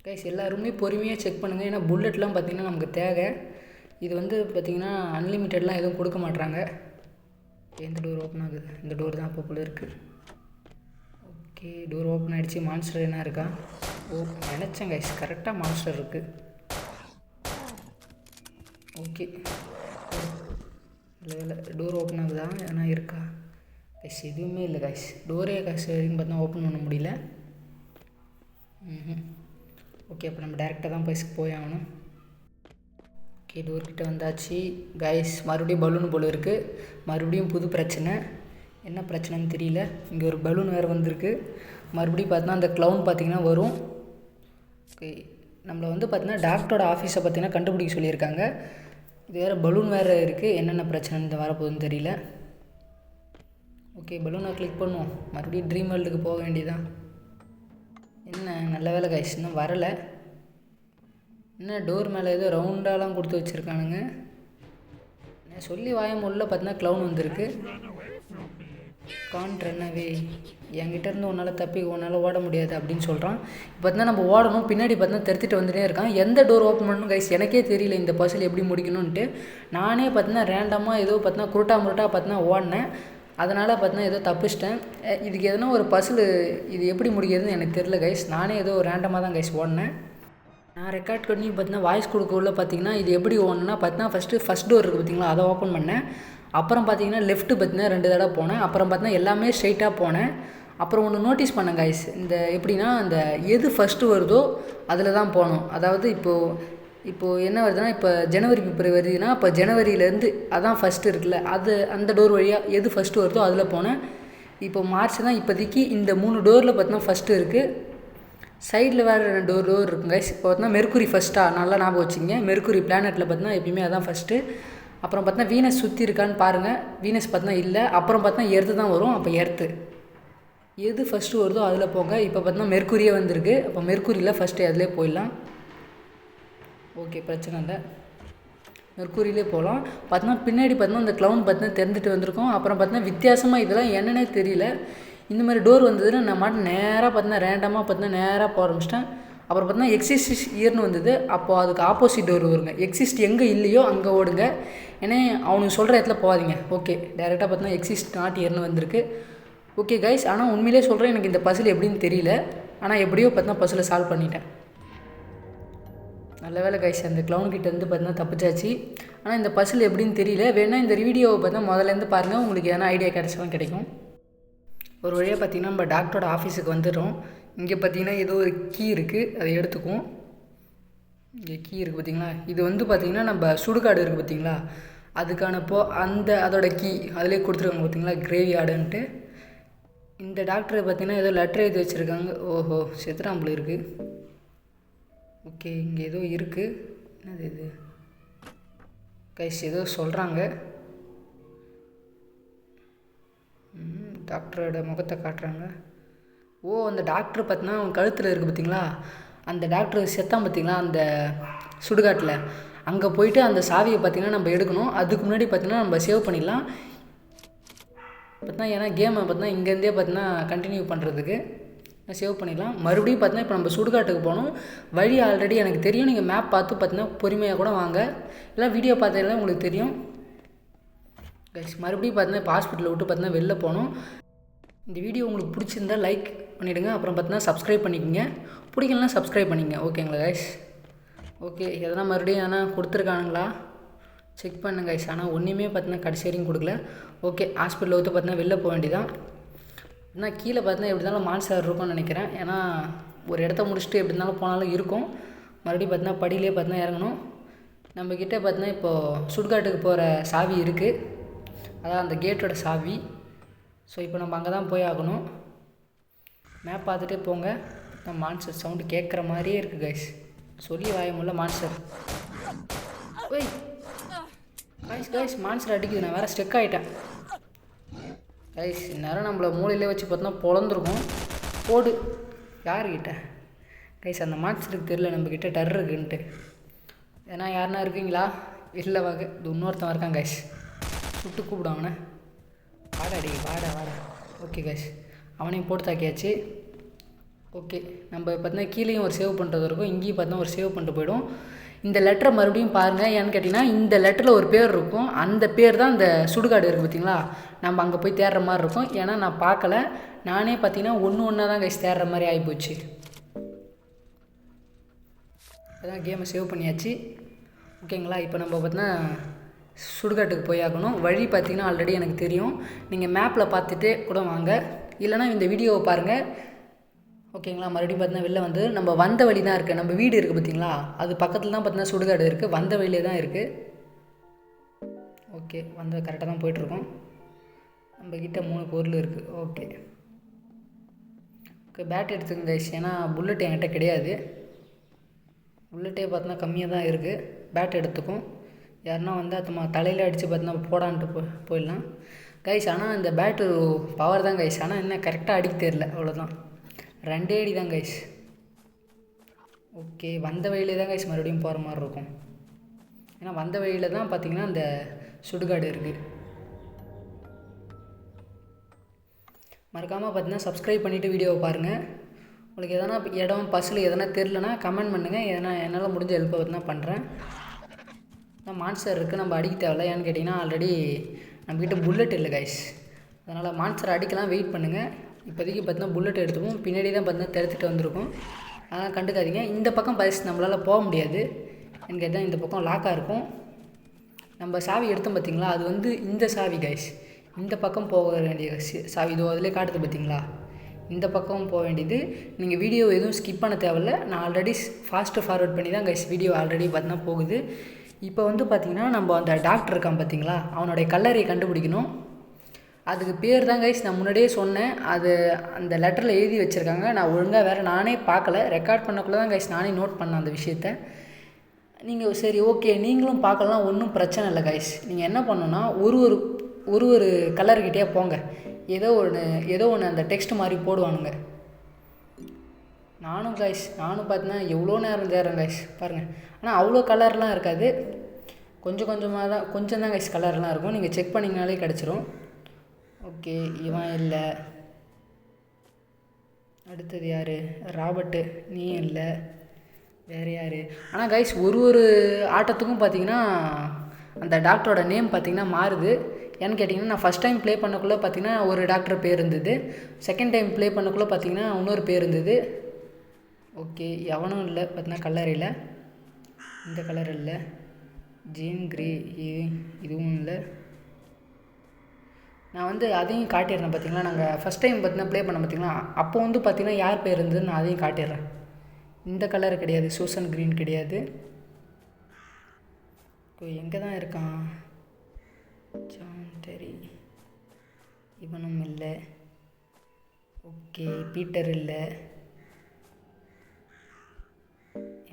கைஸ். எல்லா ரூம்லேயும் பொறுமையாக செக் பண்ணுங்கள். ஏன்னா புல்லட்லாம் பார்த்திங்கன்னா நமக்கு தேவை. இது வந்து பார்த்திங்கன்னா அன்லிமிட்டட்லாம் எதுவும் கொடுக்க மாட்றாங்க. எந்த டோர் ஓப்பன் ஆகுது? இந்த டோர் தான் அப்போ போல இருக்குது. ஓகே, டோர் ஓப்பன் ஆகிடுச்சு. மான்ஸ்டர் என்ன இருக்கா? ஓ, நினச்சேன் கைஸ், கரெக்டாக மான்ஸ்டர் இருக்குது. ஓகே, இல்லை டோர் ஓப்பன் ஆகுதா? ஏன்னா இருக்கா கைஸ்? எதுவுமே இல்லை கைஸ். டோரே கைஸ் வரைக்கும் பார்த்தா ஓப்பன் பண்ண முடியல. ஓகே, அப்போ நம்ம டேரெக்டாக தான் போய் ஆகணும். ஓகே, டோர்கிட்ட வந்தாச்சு கைஸ். மறுபடியும் பலூன் போல் இருக்குது. மறுபடியும் புது பிரச்சனை. என்ன பிரச்சனைன்னு தெரியல. இங்கே ஒரு பலூன் வேறு வந்திருக்கு. மறுபடியும் பார்த்தீங்கன்னா அந்த க்ளவுன் பார்த்திங்கன்னா வரும். ஓகே, நம்மளை வந்து பார்த்திங்கன்னா டாக்டரோட ஆஃபீஸை பார்த்திங்கன்னா கண்டுபிடிக்க சொல்லியிருக்காங்க. இது வேறு பலூன் வேறு இருக்குது. என்னென்ன பிரச்சனைன்னு வரப்போகுதுன்னு தெரியல. ஓகே, பலூனை கிளிக் பண்ணுவோம். மறுபடியும் ட்ரீம் வேர்ல்டுக்கு போக வேண்டியதான். என்ன நல்ல வேலை கைஸ், இன்னும் வரலை. என்ன டோர் மேலே ஏதோ ரவுண்டாலாம் கொடுத்து வச்சுருக்கானுங்க. நான் சொல்லி வாயமுள்ள பார்த்தீங்கன்னா க்ளவுன் வந்திருக்கு. கான் ரன்னவே, என்கிட்ட இருந்து உன்னால் தப்பி உன்னால் ஓட முடியாது அப்படின்னு சொல்கிறான். இப்போ பார்த்தீங்கன்னா நம்ம ஓடணும். பின்னாடி பார்த்தீங்கன்னா தெரித்திட்டு வந்துட்டே இருக்கான். எந்த டோர் ஓப்பன் பண்ணணும் கைஸ் எனக்கே தெரியல. இந்த பசில் எப்படி முடிக்கணும்ன்ட்டு நானே பார்த்தீங்கன்னா ரேண்டமாக ஏதோ பார்த்தீங்கன்னா குருட்டா முருட்டா பார்த்தீங்கன்னா ஓடினேன். அதனால் பார்த்தீங்கன்னா ஏதோ தப்பிச்சிட்டேன். இதுக்கு எதனா ஒரு பசில் இது எப்படி முடிக்கிறதுன்னு எனக்கு தெரியல கைஸ். நானே ஏதோ ரேண்டமாக தான் கைஸ் ஓடினேன். நான் ரெக்கார்ட் பண்ணி பார்த்தீங்கன்னா வாய்ஸ் கொடுக்க உள்ள பார்த்தீங்கன்னா இது எப்படி ஓடணும்னா பார்த்தீங்கன்னா ஃபஸ்ட் டோர் இருக்குது பார்த்தீங்களா, அதை ஓப்பன் பண்ணேன். அப்புறம் பார்த்தீங்கன்னா லெஃப்ட்டு பார்த்தீங்கன்னா 2 தடவை போனேன். அப்புறம் பார்த்தீங்கன்னா எல்லாமே ஸ்ட்ரைட்டாக போனேன். அப்புறம் ஒன்று நோட்டீஸ் பண்ணேன் கைஸ். இந்த எப்படின்னா அந்த எது ஃபஸ்ட்டு வருதோ அதில் தான் போகணும். அதாவது இப்போது என்ன வருதுன்னா, இப்போ ஜனவரி பிப்ரவரி வருதுன்னா இப்போ ஜனவரியிலேருந்து அதான் ஃபஸ்ட்டு இருக்குல்ல, அந்த டோர் வழியாக எது ஃபஸ்ட்டு வருதோ அதில் போனேன். இப்போ மார்ச் தான் இப்போதைக்கு இந்த 3 டோரில் பார்த்தீங்கன்னா ஃபஸ்ட்டு இருக்குது. சைடில் வேறு 2 டோர் இருக்குங்க. இப்போ பார்த்தீங்கன்னா மெர்க்குரி ஃபஸ்ட்டாக நல்லா ஞாபகம் வச்சுங்க. மெர்க்குரி பிளானெட்டில் பார்த்தீங்கன்னா எப்பயுமே அதான் ஃபஸ்ட்டு. அப்புறம் பார்த்தீங்கன்னா வீனஸ் சுற்றி இருக்கான்னு பாருங்கள். வீனஸ் பார்த்தீங்கன்னா இல்லை. அப்புறம் பார்த்தீங்கன்னா எர்த்து தான் வரும். அப்போ எர்த்து எது ஃபஸ்ட்டு வருதோ அதில் போங்க. இப்போ பார்த்தீங்கன்னா மெர்க்குரியே வந்திருக்கு. அப்போ மெர்க்குரியில் ஃபஸ்ட்டு அதிலே போயிடலாம். ஓகே, பிரச்சனை இல்லை, மெர்க்குரியிலே போகலாம். பார்த்தீங்கன்னா பின்னாடி பார்த்தீங்கன்னா அந்த க்ளவுன் பார்த்தீங்கன்னா தெரிஞ்சுட்டு வந்திருக்கோம். அப்புறம் பார்த்தீங்கன்னா வித்தியாசமாக இதெல்லாம் என்னன்னே தெரியல. இந்த மாதிரி டோர் வந்ததுன்னா நான் மாட்டு நேராக பார்த்தீங்கன்னா ரேண்டமாக பார்த்தீங்கன்னா நேராக போக ஆரம்பிச்சிட்டேன். அப்புறம் பார்த்தீங்கன்னா எக்ஸிஸ்ட் இயர்னு வந்தது. அப்போது அதுக்கு ஆப்போசிட் டோர் வருங்க. எக்ஸிஸ்ட் எங்கே இல்லையோ அங்கே ஓடுங்க. ஏன்னா அவனுக்கு சொல்கிற இடத்துல போகாதீங்க. ஓகே, டேரெக்டாக பார்த்தீங்கன்னா எக்ஸிஸ்ட் நாட் இயர்னு வந்திருக்கு. ஓகே கைஸ், ஆனால் உண்மையிலே சொல்கிறேன், எனக்கு இந்த பசில் எப்படின்னு தெரியல. ஆனால் எப்படியோ பார்த்தீங்கன்னா பசிலை சால்வ் பண்ணிட்டேன். நல்ல வேலை கைஸ், அந்த கிட்டேருந்து பார்த்தீங்கன்னா தப்பிச்சாச்சு. ஆனால் இந்த பசில் எப்படின்னு தெரியல. வேணால் இந்த வீடியோவை பார்த்தீங்கன்னா முதலேருந்து பாருங்கள், உங்களுக்கு எதனா ஐடியா கிடச்சாலும் கிடைக்கும். ஒரு வழியாக பார்த்திங்கன்னா நம்ம டாக்டரோட ஆஃபீஸுக்கு வந்துடுறோம். இங்கே பார்த்திங்கன்னா ஏதோ ஒரு கீ இருக்குது, அதை எடுத்துக்குவோம். இங்கே கீ இருக்குது பார்த்திங்களா, இது வந்து பார்த்திங்கன்னா நம்ம சுடுகாடு இருக்குது பார்த்திங்களா, அதுக்கான அதோட கீ அதிலே கொடுத்துருக்காங்க பார்த்திங்களா, கிரேவி ஆர்டுன்ட்டு. இந்த டாக்டரை பார்த்திங்கன்னா ஏதோ லெட்டர் எழுதி வச்சுருக்காங்க. ஓஹோ, செத்துறாம்புல இருக்குது. ஓகே, இங்கே ஏதோ இருக்குது. என்னது இது கைஸ், ஏதோ சொல்கிறாங்க. டாக்டரோட முகத்தை காட்டுறாங்க. ஓ, அந்த டாக்டர் பார்த்தீங்கன்னா அவன் கழுத்தில் இருக்குது பார்த்திங்களா, அந்த டாக்டர் செத்தான் பார்த்திங்களா அந்த சுடுகாட்டில். அங்கே போயிட்டு அந்த சாவியை பார்த்திங்கன்னா நம்ம எடுக்கணும். அதுக்கு முன்னாடி பார்த்திங்கன்னா நம்ம சேவ் பண்ணிடலாம் பார்த்தீங்கன்னா, ஏன்னா கேமை பார்த்தீங்கன்னா இங்கேருந்தே பார்த்தீங்கன்னா கண்டினியூ பண்ணுறதுக்கு சேவ் பண்ணிடலாம். மறுபடியும் பார்த்தீங்கன்னா இப்போ நம்ம சுடுகாட்டுக்கு போகணும். வழி ஆல்ரெடி எனக்கு தெரியும். நீங்கள் மேப் பார்த்து பார்த்தீங்கன்னா பொறுமையாக கூட வாங்க, இல்லை வீடியோ பார்த்ததுலாம் உங்களுக்கு தெரியும் கைஸ். மறுபடியும் பார்த்தீங்கன்னா இப்போ ஹாஸ்பிட்டலில் விட்டு பார்த்தீங்கன்னா வெளில போகணும். இந்த வீடியோ உங்களுக்கு பிடிச்சிருந்தால் லைக் பண்ணிவிடுங்க. அப்புறம் பார்த்தீங்கன்னா சப்ஸ்கிரைப் பண்ணிக்கோங்க. பிடிக்கலனா சப்ஸ்கிரைப் பண்ணிக்கங்க. ஓகேங்களா கைஸ்? ஓகே, எதனா மறுபடியும் ஆனால் கொடுத்துருக்கானுங்களா செக் பண்ணுங்க கைஸ். ஆனால் ஒன்றுமே பார்த்தீங்கன்னா கடைசி வரைக்கும் கொடுக்கல. ஓகே, ஹாஸ்பிட்டலில் வந்து பார்த்தீங்கன்னா வெளில போக வேண்டியதான். ஆனால் கீழே பார்த்தீங்கன்னா எப்படி இருந்தாலும் மான்ஸ்டர் இருக்கும்னு நினைக்கிறேன். ஏன்னா ஒரு இடத்த முடிச்சுட்டு எப்படி இருந்தாலும் போனாலும் இருக்கும். மறுபடியும் பார்த்தீங்கன்னா படியிலே பார்த்தீங்கன்னா இறங்கணும். நம்மக்கிட்ட பார்த்தீங்கன்னா இப்போது சுடுகாட்டுக்கு போகிற சாவி இருக்குது, அதான் அந்த கேட்டோட சாவி. ஸோ இப்போ நம்ம அங்கே தான் போய் ஆகணும். மேப் பார்த்துட்டே போங்க. நம்ம மான்ஸ்டர் சவுண்டு கேட்குற மாதிரியே இருக்குது கைஸ். சொல்லி வாய முடியல மான்ஸ்டர். ஓய் கைஸ் கைஸ், மான்ஸ்டர் அடிக்குது. நான் வேறு ஸ்டெக் ஆகிட்டேன் கைஸ். இந்நேரம் நம்மளை மூலையிலே வச்சு பார்த்தோன்னா பொழந்துருக்கும். போடு யாருக்கிட்ட கைஸ்? அந்த மான்ஸ்டருக்கு தெரியல நம்மக்கிட்ட டர் இருக்குன்ட்டு. ஏன்னா யாருன்னா இருக்கீங்களா? இல்லை வகை இது இன்னொருத்தன் இருக்கான் கைஸ். சுட்டு கூப்பிடுவாங்கண்ணே. வாடா அடி, வாடா வாடா. ஓகே கைஸ், அவனையும் போட்டு தாக்கியாச்சு. ஓகே, நம்ம பார்த்தீங்கன்னா கீழேயும் ஒரு சேவ் பண்ணுறது இருக்கும், இங்கேயும் பார்த்தா ஒரு சேவ் பண்ணிட்டு போய்டும். இந்த லெட்டரை மறுபடியும் பாருங்கள். ஏன்னு கேட்டிங்கன்னா இந்த லெட்டரில் ஒரு பேர் இருக்கும், அந்த பேர் தான் இந்த சுடுகாடு இருக்குது பார்த்திங்களா, நம்ம அங்கே போய் தேடுற மாதிரி இருக்கும். ஏன்னா நான் பார்க்கல, நானே பார்த்தீங்கன்னா ஒன்றா தான் கைஸ் தேடுற மாதிரி ஆகிப்போச்சு. அதான் கேமை சேவ் பண்ணியாச்சு. ஓகேங்களா, இப்போ நம்ம பார்த்தீங்கன்னா சுடுகாட்டுக்கு போய் ஆகணும். வழி பார்த்திங்கன்னா ஆல்ரெடி எனக்கு தெரியும். நீங்கள் மேப்பில் பார்த்துட்டே கூட வாங்க, இல்லைனா இந்த வீடியோவை பாருங்கள். ஓகேங்களா, மறுபடியும் பார்த்தீங்கன்னா வெளில வந்து நம்ம வந்த வழி தான் இருக்குது. நம்ம வீடு இருக்குது பார்த்திங்களா, அது பக்கத்தில் தான் பார்த்தீங்கன்னா சுடுகாடு இருக்குது. வந்த வழியிலே தான் இருக்குது. ஓகே, வந்து கரெக்டாக தான் போயிட்டுருக்கோம். நம்மக்கிட்ட 3 பொருள் இருக்குது. ஓகே ஓகே, பேட் எடுத்துக்கங்க கைஸ். ஏன்னா புல்லட் என்கிட்ட கிடையாது. புல்லட்டே பார்த்தீங்கன்னா கம்மியாக தான் இருக்குது. பேட் எடுத்துக்கும். யாருன்னா வந்து அது தலையில் அடித்து பார்த்தீங்கன்னா போடான்ட்டு போயிடலாம் கைஸ். ஆனால் இந்த பேட்டு பவர் தான் கைஸ். ஆனால் என்ன கரெக்டாக அடிக்க தெரியல, அவ்வளோதான். 2 அடி தான் கைஸ். ஓகே, வந்த வழியிலே தான் கைஸ் மறுபடியும் போகிற மாதிரி இருக்கும். ஏன்னா வந்த வழியில் தான் பார்த்திங்கன்னா அந்த சுடுகாடு இருக்குது. மறக்காமல் பார்த்தீங்கன்னா சப்ஸ்கிரைப் பண்ணிவிட்டு வீடியோவை பாருங்கள். உங்களுக்கு எதனா இடம் பஸ்ஸில் எதனா தெரிலனா கமெண்ட் பண்ணுங்கள். எதனா என்னால் முடிஞ்ச ஹெல்ப்பை பார்த்தீங்கன்னா பண்ணுறேன். மான்ஸ்டர் இருக்குது, நம்ம அடிக்க தேவையில்ல. ஏன்னு கேட்டிங்கன்னா ஆல்ரெடி நம்மக்கிட்ட புல்லட் இல்லை கைஸ். அதனால் மான்ஸ்டர் அடிக்கலாம், வெயிட் பண்ணுங்கள். இப்போதைக்கு பார்த்தீங்கன்னா புல்லட் எடுத்துப்போம். பின்னாடி தான் பார்த்தீங்கன்னா தடுத்துட்டு வந்திருக்கோம், அதனால் கண்டுக்காதீங்க. இந்த பக்கம் பஸ் நம்மளால் போக முடியாது. ஏன்னு கேட்டால் இந்த பக்கம் லாக்காக இருக்கும். நம்ம சாவி எடுத்தோம் பார்த்திங்களா, அது வந்து இந்த சாவி கைஸ். இந்த பக்கம் போக வேண்டிய சாவி இதோ அதிலே காட்டுது பார்த்திங்களா, இந்த பக்கம் போக வேண்டியது. நீங்கள் வீடியோ எதுவும் ஸ்கிப் பண்ண தேவையில்ல. நான் ஆல்ரெடி ஃபாஸ்ட்டு ஃபார்வர்ட் பண்ணி தான் கைஸ் வீடியோ ஆல்ரெடி பார்த்தீங்கன்னா போகுது. இப்போ வந்து பார்த்திங்கன்னா நம்ம அந்த டாக்டர் இருக்கான் பார்த்திங்களா, அவனுடைய கல்லறையை கண்டுபிடிக்கணும். அதுக்கு பேர் தான் கைஸ் நான் முன்னாடியே சொன்னேன். அது அந்த லெட்டரில் எழுதி வச்சுருக்காங்க. நான் ஒழுங்காக வேறு நானே பார்க்கல, ரெக்கார்ட் பண்ணக்குள்ளே தான் கைஸ் நானே நோட் பண்ணேன் அந்த விஷயத்த. நீங்கள் சரி ஓகே நீங்களும் பார்க்கலாம், ஒன்றும் பிரச்சனை இல்லை கைஸ். நீங்கள் என்ன பண்ணணுன்னா ஒரு கலர்கிட்டே போங்க. ஏதோ ஒன்று அந்த டெக்ஸ்ட் மாதிரி போடுவானுங்க. நானும் பார்த்தீங்கன்னா எவ்வளோ நேரம் தேடுறேன் கைஸ் பாருங்கள். ஆனால் அவ்வளோ கலர்லாம் இருக்காது, கொஞ்சம் தான் கைஸ் கலர்லாம் இருக்கும். நீங்கள் செக் பண்ணிங்கனாலே கிடச்சிரும். ஓகே, இவன் இல்லை. அடுத்தது யார்? ராபர்ட்டு. நீ இல்லை, வேறு யார்? ஆனால் கைஸ் ஒரு ஆட்டத்துக்கும் பார்த்தீங்கன்னா அந்த டாக்டரோட நேம் பார்த்திங்கன்னா மாறுது. ஏன்னு கேட்டிங்கன்னா நான் ஃபஸ்ட் டைம் ப்ளே பண்ணக்குள்ளே பார்த்திங்கன்னா ஒரு டாக்டர் பேர் இருந்தது, செகண்ட் டைம் ப்ளே பண்ணக்குள்ளே பார்த்திங்கன்னா இன்னொரு பேர் இருந்தது. ஓகே, எவனும் இல்லை பார்த்தீங்கன்னா கல்லறையில். இந்த கலர் இல்லை, ஜீன் கிரே இதுவும் இல்லை. நான் வந்து அதையும் காட்டிடுறேன். பார்த்திங்களா நாங்கள் ஃபஸ்ட் டைம் பார்த்திங்கன்னா ப்ளே பண்ண பார்த்திங்களா, அப்போ வந்து பார்த்திங்கன்னா யார் பேர் இருந்ததுன்னு நான் அதையும் காட்டிடுறேன். இந்த கலர் கிடையாது, சூசன் க்ரீன் கிடையாது. எங்கே தான் இருக்கான்? ஜான் டெரி இவனும் இல்லை. ஓகே, பீட்டர் இல்லை,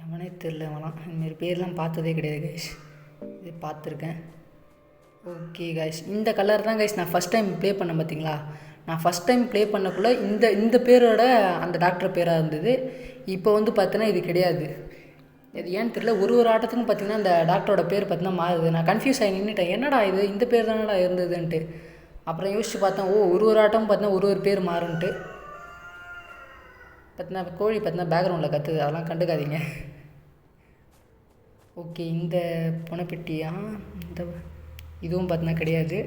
எவனே தெரில. அவனாம் இதுமாரி பேர்லாம் பார்த்ததே கிடையாது கைஸ், இது பார்த்துருக்கேன். ஓகே கைஸ், இந்த கலர் தான் கைஸ் நான் ஃபஸ்ட் டைம் ப்ளே பண்ணேன். பார்த்தீங்களா, நான் ஃபஸ்ட் டைம் ப்ளே பண்ணக்குள்ளே இந்த பேரோட அந்த டாக்டர் பேராக இருந்தது. இப்போ வந்து பார்த்தீங்கன்னா இது கிடையாது. இது ஏன்னு தெரியல, ஒரு ஆட்டத்துக்கும் பார்த்திங்கன்னா இந்த டாக்டரோட பேர் பார்த்திங்கன்னா மாறுது. நான் கன்ஃபியூஸ் ஆகி நின்றுட்டேன், என்னடா இது இந்த பேர் தானடா இருந்ததுன்ட்டு. அப்புறம் யோசிச்சு பார்த்தேன், ஒரு ஆட்டமும் பார்த்திங்கன்னா ஒரு பேர் மாறுன்ட்டு. பார்த்திங்கன்னா கோழி பார்த்திங்கன்னா பேக்ரவுண்டில் கற்றுது, அதெல்லாம் கண்டுக்காதீங்க. ஓகே, இந்த பொனப்பெட்டியா, இந்த இதுவும் பார்த்திங்கன்னா கிடையாது.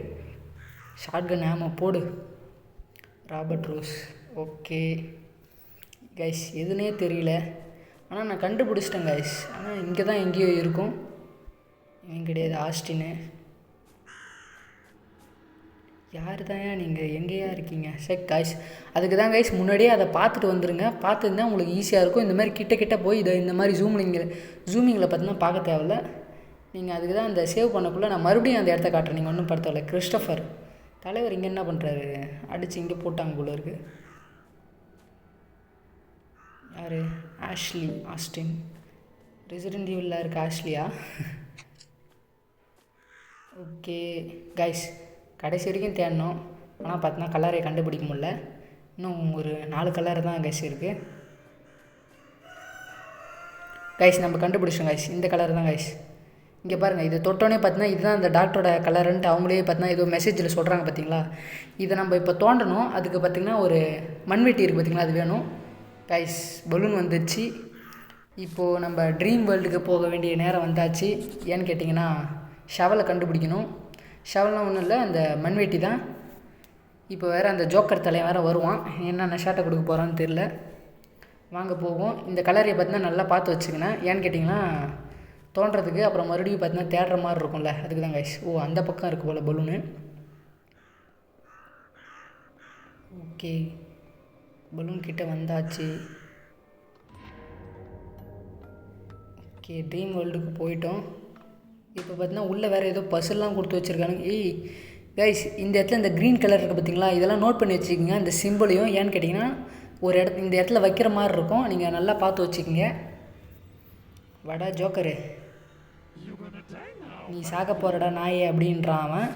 ஷாட்கன் ஆமோ போடு, ராபர்ட் ரோஸ். ஓகே கைஸ், எதுனே தெரியல, ஆனால் நான் கண்டுபிடிச்சிட்டேன் கைஸ். ஆனால் இங்கே தான் எங்கேயோ இருக்கும், இவன் கிடையாது. ஆஸ்டின்னு யார் தான் நீங்கள் எங்கேயா இருக்கீங்க? சரி கைஸ், அதுக்கு தான் கைஸ் முன்னாடியே அதை பார்த்துட்டு வந்துடுங்க. பார்த்துருந்தா உங்களுக்கு ஈஸியாக இருக்கும். இந்த மாதிரி கிட்ட போய் இதை இந்த மாதிரி ஜூமிங்கில் பார்த்தீங்கன்னா பார்க்க தேவையில்ல. நீங்கள் அதுக்கு தான் அந்த சேவ் பண்ணக்குள்ளே நான் மறுபடியும் அந்த இடத்த காட்டுறேன். நீங்கள் ஒன்றும் படுத்தவில்லை. கிறிஸ்டோஃபர் தலைவர் இங்கே என்ன பண்ணுறாரு? அடித்து இங்கே போட்டாங்க போல இருக்குது. யார்? Ashley Austin. ரெசிடென்ட் ஈவிலில் இருக்க ஆஷ்லியா? ஓகே கைஸ், கடைசி வரைக்கும் தேடணும். ஆனால் பார்த்தீங்கன்னா கலரை கண்டுபிடிக்க முடியல. இன்னும் ஒரு 4 கலர் தான் கைஸ் இருக்குது. கைஸ் நம்ம கண்டுபிடிச்சோம் கைஸ், இந்த கலர் தான் கைஸ். இங்கே பாருங்கள், இது தொட்டோன்னே பார்த்தீங்கன்னா இதுதான் அந்த டாக்டரோட கலருன்ட்டு அவங்களே பார்த்தீங்கன்னா ஏதோ மெசேஜில் சொல்கிறாங்க. பார்த்தீங்களா, இதை நம்ம இப்போ தோண்டணும். அதுக்கு பார்த்திங்கன்னா ஒரு மண்வெட்டி இருக்குது பார்த்திங்களா, அது வேணும் கைஸ். பலூன் வந்துடுச்சு. இப்போது நம்ம ட்ரீம் வேர்ல்டுக்கு போக வேண்டிய நேரம் வந்தாச்சு. ஏன்னு கேட்டிங்கன்னா ஷவலை கண்டுபிடிக்கணும். ஷவல்லாம் ஒன்றும் இல்லை, அந்த மண்வெட்டி தான். இப்போ வேறு அந்த ஜோக்கர் தலையை வேறு வருவான், என்னென்ன ஷாட்டை கொடுக்க போகிறான்னு தெரில. வாங்க போவோம். இந்த கலரையை பார்த்தீங்கன்னா நல்லா பார்த்து வச்சுக்கினேன். ஏன்னு கேட்டிங்கன்னா தோன்றதுக்கு அப்புறம் மறுபடியும் பார்த்தீங்கன்னா தேடுற மாதிரி இருக்கும்ல, அதுக்கு தான் கைஸ். ஓ, அந்த பக்கம் இருக்குது போல் பலூனு. ஓகே, பலூன் கிட்டே வந்தாச்சு. ஓகே, ட்ரீம் வேர்ல்டுக்கு போயிட்டோம். இப்போ பார்த்தீங்கன்னா உள்ளே வேறு ஏதோ பசில்லாம் கொடுத்து வச்சுருக்கானுங்க. கைஸ், இந்த இடத்துல இந்த க்ரீன் கலர் இருக்குது பார்த்தீங்களா, இதெல்லாம் நோட் பண்ணி வச்சுக்கோங்க, இந்த சிம்பிளையும். ஏன்னு கேட்டிங்கன்னா ஒரு இந்த இடத்துல வைக்கிற மாதிரி இருக்கும், நீங்கள் நல்லா பார்த்து வச்சுக்கோங்க. வடா ஜோக்கரு, நீ சாக போகிறடா நாயே அப்படின்றான் அவன்.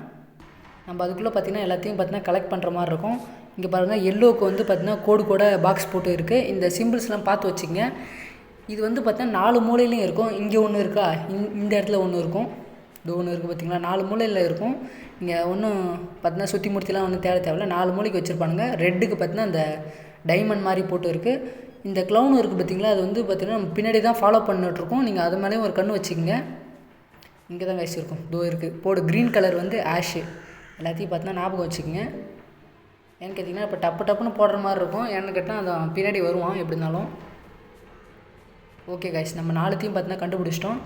நம்ம அதுக்குள்ளே பார்த்திங்கன்னா எல்லாத்தையும் பார்த்திங்கன்னா கலெக்ட் பண்ணுற மாதிரி இருக்கும். இங்கே பாருங்கள், எல்லோவுக்கு வந்து பார்த்திங்கன்னா கோடு பாக்ஸ் போட்டு இருக்குது. இந்த சிம்பிள்ஸ்லாம் பார்த்து வச்சுக்கோங்க. இது வந்து பார்த்திங்கன்னா 4 மூலையிலையும் இருக்கும். இங்கே ஒன்று இருக்கா, இந்த இடத்துல ஒன்று இருக்கும், இது ஒன்று இருக்குது பார்த்திங்களா, 4 மூலையில் இருக்கும். இங்கே ஒன்றும் பார்த்திங்கன்னா சுற்றி மூர்த்திலாம் ஒன்றும் தேவையில்ல, 4 மூலைக்கு வச்சுருப்பானுங்க. ரெட்டுக்கு பார்த்திங்கன்னா அந்த டைமண்ட் மாதிரி போட்டு இருக்குது. இந்த க்ளவுன் இருக்குது பார்த்திங்களா, அது வந்து பார்த்திங்கன்னா நம்ம பின்னாடி தான் ஃபாலோ பண்ணிட்டுருக்கோம். நீங்கள் அது மேலேயும் ஒரு கண் வச்சுக்கோங்க. இங்கே தான் வச்சுருக்கோம், இதோ இருக்குது போடு. க்ரீன் கலர் வந்து ஆஷு. எல்லாத்தையும் பார்த்தீங்கன்னா ஞாபகம் வச்சுக்கோங்க. ஏன்னு கேட்டிங்கன்னா இப்போ டப்புன்னு போடுற மாதிரி இருக்கும். ஏன்னு கேட்டால் அந்த பின்னாடி வருவான் எப்படி இருந்தாலும். ஓகே கைஸ், நம்ம 4த்தையும் பார்த்தீங்கன்னா கண்டுபிடிச்சிட்டோம்.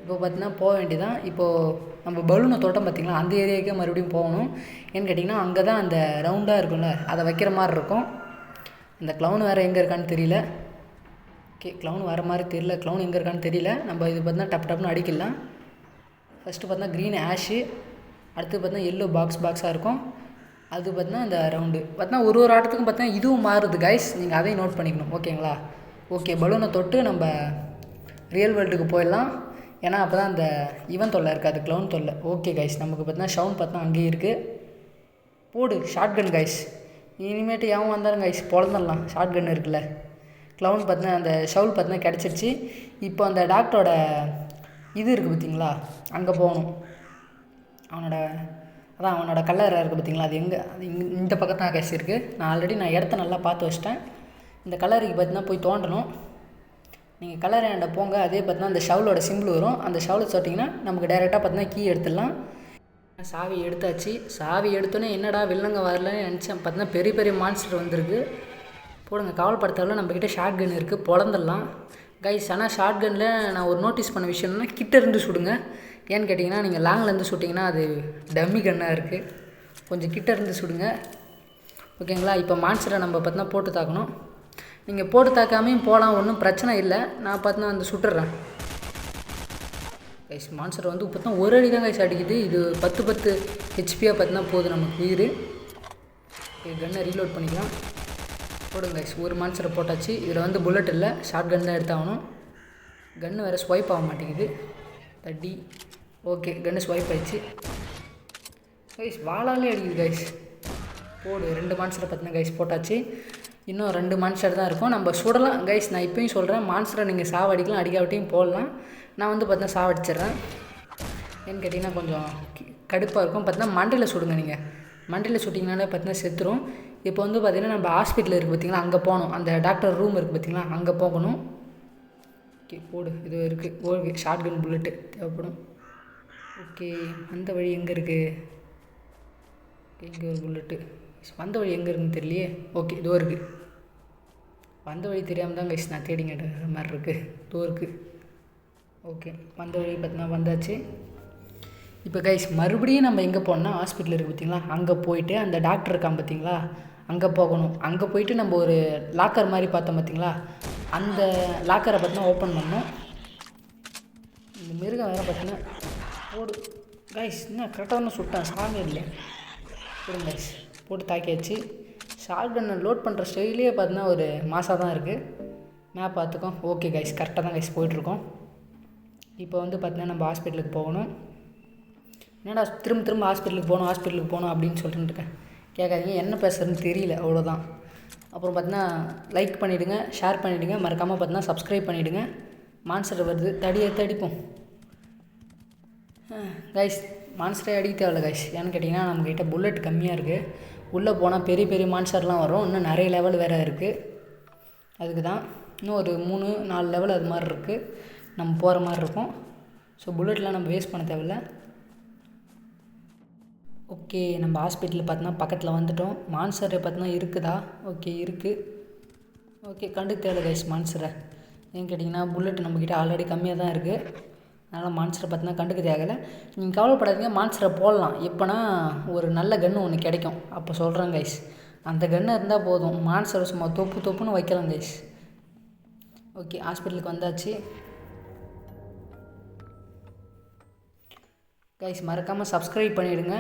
இப்போ பார்த்தீங்கன்னா போக வேண்டியதான். இப்போது நம்ம பலூனை தோட்டம் பார்த்திங்களா, அந்த ஏரியாவுக்கே மறுபடியும் போகணும். ஏன்னு கேட்டிங்கன்னா அங்கே தான் அந்த ரவுண்டாக இருக்கும்ல, அதை வைக்கிற மாதிரி இருக்கும். அந்த க்ளவுன் வேறு எங்கே இருக்கான்னு தெரியல. ஓகே, க்ளவுன் வர மாதிரி தெரியல, க்ளவுன் எங்கே இருக்கான்னு தெரியல. நம்ம இது பார்த்தீங்கன்னா டப்புன்னு அடிக்கலாம். ஃபஸ்ட்டு பார்த்தீங்கன்னா க்ரீன் ஆஷு, அடுத்து பார்த்தீங்கன்னா எல்லோ பாக்ஸாக இருக்கும். அது பார்த்தீங்கன்னா இந்த ரவுண்டு பார்த்தீங்கன்னா ஒரு ஆட்டத்துக்கும் பார்த்தீங்கன்னா இதுவும் மாறுது கைஸ், நீங்கள் அதையும் நோட் பண்ணிக்கணும். ஓகேங்களா? ஓகே, பலூனை தொட்டு நம்ம ரியல் வேர்ல்டுக்கு போயிடலாம். ஏன்னா அப்போ தான் அந்த இவன் தொல்லை இருக்காது, க்ளவுன் தொல்லை. ஓகே கைஸ், நமக்கு பார்த்தீங்கன்னா ஷவுன் பார்த்தா அங்கேயே இருக்குது. போடு ஷார்ட் கன் கைஸ். இனிமேட்டு எவன் வந்தாலும் கைஸ் பொழந்துடலாம். ஷார்ட் கன் இருக்குல்ல, க்ளவுன் பார்த்தீங்கன்னா அந்த ஷவுல் பார்த்தீங்கன்னா கிடச்சிருச்சு. இப்போ அந்த டாக்டரோட இது இருக்குது பார்த்திங்களா, அங்கே போகணும். அவனோட கல்லறை இருக்குது பார்த்திங்களா, அது எங்கே, அது இந்த பக்கத்தான் கைஸ் இருக்குது. நான் இடத்த நல்லா பார்த்து வச்சிட்டேன். இந்த கல்லறைக்கு பார்த்தீங்கன்னா போய் தோண்டணும். நீங்கள் கலர் ஏண்ட போங்க. அதே பார்த்தீங்கன்னா அந்த ஷவலோட சிம்பிள் வரும். அந்த ஷவலை தொட்டிங்கன்னா நமக்கு டேரெக்டாக பார்த்தீங்கன்னா கீ எடுத்துடலாம். சாவி எடுத்தாச்சு. சாவி எடுத்தோன்னே என்னடா வில்லங்க வரலன்னு நினச்சேன். பார்த்தீங்கன்னா பெரிய பெரிய மான்ஸ்டர் வந்திருக்கு. போடுங்க, கவலைப்படுத்தாலும் நம்மக்கிட்ட ஷார்ட் கன் இருக்குது, பொழந்துடலாம் கைஸ். ஆனால் ஷார்ட் கன்னில் நான் ஒரு நோட்டீஸ் பண்ண விஷயம்னா கிட்ட இருந்து சுடுங்க. ஏன்னு கேட்டிங்கன்னா நீங்கள் லாங்லேருந்து சுட்டிங்கன்னா அது டம்மி கன்னாக இருக்குது. கொஞ்சம் கிட்ட இருந்து சுடுங்க, ஓகேங்களா. இப்போ மான்ஸ்டரை நம்ம பார்த்தீங்கன்னா போட்டு தாக்கணும். நீங்கள் போட்டு தாக்காமையும் போகலாம், ஒன்றும் பிரச்சனை இல்லை. நான் பார்த்தீங்கன்னா வந்து சுட்டுறேன் கைஸ். மான்ஸ்டர் வந்து இப்போ தான் ஒரு அடி தான் கைஸ் அடிக்குது. இது 10 ஹெச்பியாக பார்த்தீங்கன்னா போகுது நமக்கு உயிர். கன்னை ரீலோட் பண்ணிக்கலாம். போடுங்க கைஸ், ஒரு மான்ஸ்டரை போட்டாச்சு. இதில் வந்து புல்லட் இல்லை, ஷார்ட் கன் தான் எடுத்தாகணும். கன்று வேறு ஸ்வைப் ஆக மாட்டேங்குது, தட்டி. ஓகே, கன்று ஸ்வைப் ஆயிடுச்சு கைஸ். வாளாலே அடிக்குது கைஸ். போடு, 2 மான்ஸ்டரை பார்த்தீங்கன்னா கைஸ் போட்டாச்சு. இன்னும் 2 மான்ஸ்டர் தான் இருக்கும், நம்ம சுடலாம் கைஸ். நான் இப்போயும் சொல்கிறேன், மான்ஸ்டரை நீங்கள் சாவடிக்கலாம், அடிக்காவட்டையும் போடலாம். நான் வந்து பார்த்தீங்கன்னா சாவடிச்சிட்றேன். ஏன்னு கேட்டிங்கன்னா கொஞ்சம் கடுப்பாக இருக்கும். பார்த்தீங்கன்னா மண்டையில் சுடுங்க. நீங்கள் மண்டையில் சுட்டிங்கனாலே பார்த்தீங்கன்னா செத்துரும். இப்போ வந்து பார்த்திங்கன்னா நம்ம ஹாஸ்பிட்டல் இருக்குது பார்த்திங்களா, அங்கே போகணும். அந்த டாக்டர் ரூம் இருக்குது பார்த்திங்களா, அங்கே போகணும். ஓகே, போடு, இது இருக்குது. ஓகே, ஷார்ட் கன் புல்லட்டு தேவைப்படும். ஓகே, அந்த வழி எங்கே இருக்குது? ஓகே, இங்கே ஒரு புல்லட்டு. வந்த வழி எங்கே இருக்குன்னு தெரியலையே. ஓகே, இதோ இருக்குது. வந்த வழி தெரியாமல் தான் கைஸ் நான் தேடிங்க மாதிரி இருக்குது. இதோ இருக்குது. ஓகே, வந்த வழி பார்த்தீங்கன்னா வந்தாச்சு. இப்போ கைஸ் மறுபடியும் நம்ம எங்கே போனோம்னா ஹாஸ்பிட்டல் இருக்குது பார்த்திங்களா, அங்கே போயிட்டு அந்த டாக்டர் இருக்கான் பார்த்திங்களா, அங்கே போகணும். அங்கே போயிட்டு நம்ம ஒரு லாக்கர் மாதிரி பார்த்தோம் பார்த்திங்களா, அந்த லாக்கரை பார்த்தீங்கன்னா ஓப்பன் பண்ணோம். இந்த மிருகம் வேறு பார்த்தீங்கன்னா போடு கைஸ். இன்னும் கரெக்டாக ஒன்று சுட்டான், சாமி இல்லை. போடுங்க கைஸ், போட்டு தாக்கியாச்சு. ஷார்ட் கன்னை லோட் பண்ணுற ஸ்டைலே பார்த்தீங்கன்னா ஒரு மாசாக தான் இருக்குது. மேப் பார்த்துக்கோம். ஓகே கைஸ், கரெக்டாக தான் கைஸ் போயிட்டுருக்கோம். இப்போ வந்து பார்த்தீங்கன்னா நம்ம ஹாஸ்பிட்டலுக்கு போகணும். என்னடா திரும்ப ஹாஸ்பிட்டலுக்கு போகணும் அப்படின்னு சொல்லிட்டு இருக்கேன். கேட்காதீங்க, என்ன பேசுகிறதுன்னு தெரியல, அவ்வளோதான். அப்புறம் பார்த்தீங்கன்னா லைக் பண்ணிவிடுங்க, ஷேர் பண்ணிவிடுங்க, மறக்காமல் பார்த்தீங்கன்னா சப்ஸ்கிரைப் பண்ணிவிடுங்க. மான்ஸ்டர் வருது, எடுத்து அடிப்போம் கைஸ். மான்ஸ்டரே அடிக்க தேவையில்ல கைஸ். ஏன்னு கேட்டிங்கன்னா நம்மக்கிட்ட புல்லட் கம்மியாக இருக்குது. உள்ளே போனால் பெரிய பெரிய மான்ஸ்டர்லாம் வரும். இன்னும் நிறைய லெவல் வேறு இருக்குது. அதுக்கு தான் இன்னும் ஒரு 3-4 லெவல் அது மாதிரி இருக்குது, நம்ம போகிற மாதிரி இருக்கும். ஸோ புல்லட்லாம் நம்ம வேஸ்ட் பண்ண தேவையில்ல. ஓகே, நம்ம ஹாஸ்பிட்டலில் பார்த்தோன்னா பக்கத்தில் வந்துவிட்டோம். மான்ஸ்டரை பார்த்தோன்னா இருக்குதா? ஓகே, இருக்குது. ஓகே, கண்டுக்க தேவை கைஸ் மான்ஸ்டரை. ஏன்னு கேட்டிங்கன்னா புல்லட் நம்மக்கிட்ட ஆல்ரெடி கம்மியாக தான் இருக்குது. அதனால் மான்ஸ்டரை பார்த்தோன்னா கண்டுக்க தேவையில்லை. நீங்கள் கவலைப்படாதீங்க, மான்ஸ்டரை போடலாம். எப்போனா ஒரு நல்ல கன்று ஒன்று கிடைக்கும், அப்போ சொல்கிறேன் கைஸ். அந்த கன்று இருந்தால் போதும், மான்ஸ்டரை சும்மா தொப்புன்னு வைக்கலாம் கைஸ். ஓகே, ஹாஸ்பிட்டலுக்கு வந்தாச்சு கைஸ். மறக்காமல் சப்ஸ்கிரைப் பண்ணிவிடுங்க,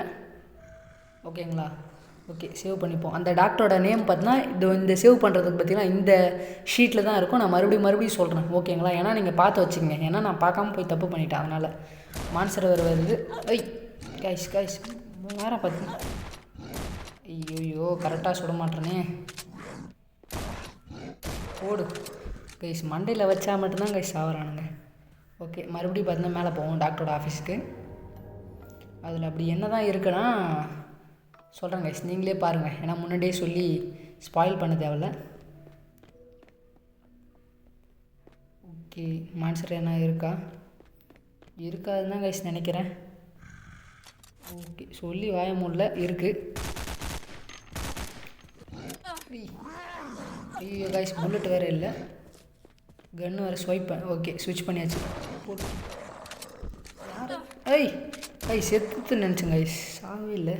ஓகேங்களா. ஓகே, சேவ் பண்ணிப்போம். அந்த டாக்டரோட நேம் பார்த்தீங்கன்னா இந்த சேவ் பண்ணுறதுக்கு பார்த்தீங்கன்னா இந்த ஷீட்டில் தான் இருக்கும். நான் மறுபடியும் சொல்கிறேன், ஓகேங்களா. ஏன்னா நீங்கள் பார்த்து வச்சுக்கங்க, ஏன்னா நான் பார்க்காம போய் தப்பு பண்ணிட்டேன். அதனால் மான்ஸ்டர் வருது. கைஸ் வேறு பார்த்தீங்கன்னா ஐயோ கரெக்டாக சுட மாட்டேனே. போடு கைஸ், மண்டையில் வச்சா மட்டும்தான் கைஸ் சாவறானுங்க. ஓகே, மறுபடியும் பார்த்தீங்கன்னா மேலே போவோம் டாக்டரோட ஆஃபீஸ்க்கு. அதில் அப்படி என்ன தான் இருக்குன்னா சொல்கிறேன் கைஸ், நீங்களே பாருங்கள். ஏன்னா முன்னாடியே சொல்லி ஸ்பாயில் பண்ண தேவையில்ல. ஓகே, மான்ஸ்டர் என்ன இருக்காதுன்னு தான் கைஸ் நினைக்கிறேன். ஓகே, சொல்லி வாய முடியல, இருக்குது. ஐயோ கைஸ், புல்லட் வேறு இல்லை, கன்று வேறு ஸ்வைப் ஓகே ஸ்விட்ச் பண்ணியாச்சு. போட்டு யார் செத்துன்னு நினச்சேன் கைஸ், சாவே இல்லை.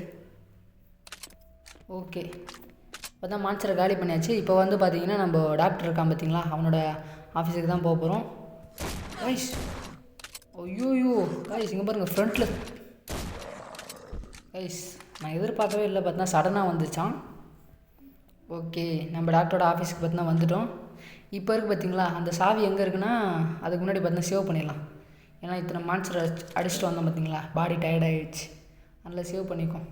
ஓகே, இப்போ தான் மான்ஸ்டரை காலி பண்ணியாச்சு. இப்போ வந்து பார்த்தீங்கன்னா நம்ம டாக்டர் இருக்கான் பார்த்தீங்களா, அவனோட ஆஃபீஸுக்கு தான் போக போகிறோம் கைஸ். ஐயோயோ கைஸ், இங்கே பாருங்கள் ஃப்ரண்ட்டில் கைஸ். நான் எதிர்பார்க்கவே இல்லை, பார்த்தா சடனாக வந்துச்சான். ஓகே, நம்ம டாக்டரோட ஆஃபீஸுக்கு பார்த்தீங்கன்னா வந்துவிட்டோம். இப்போ இருக்குது பார்த்தீங்களா, அந்த சாவி எங்கே இருக்குன்னா அதுக்கு முன்னாடி பார்த்தீங்கன்னா சேவ் பண்ணிடலாம். ஏன்னா இத்தனை மான்ஸ்டரை அடிச்சுட்டு வந்தோம் பார்த்தீங்களா, பாடி டயர்டாகிடுச்சு, அதனால் சேவ் பண்ணிக்கோம்.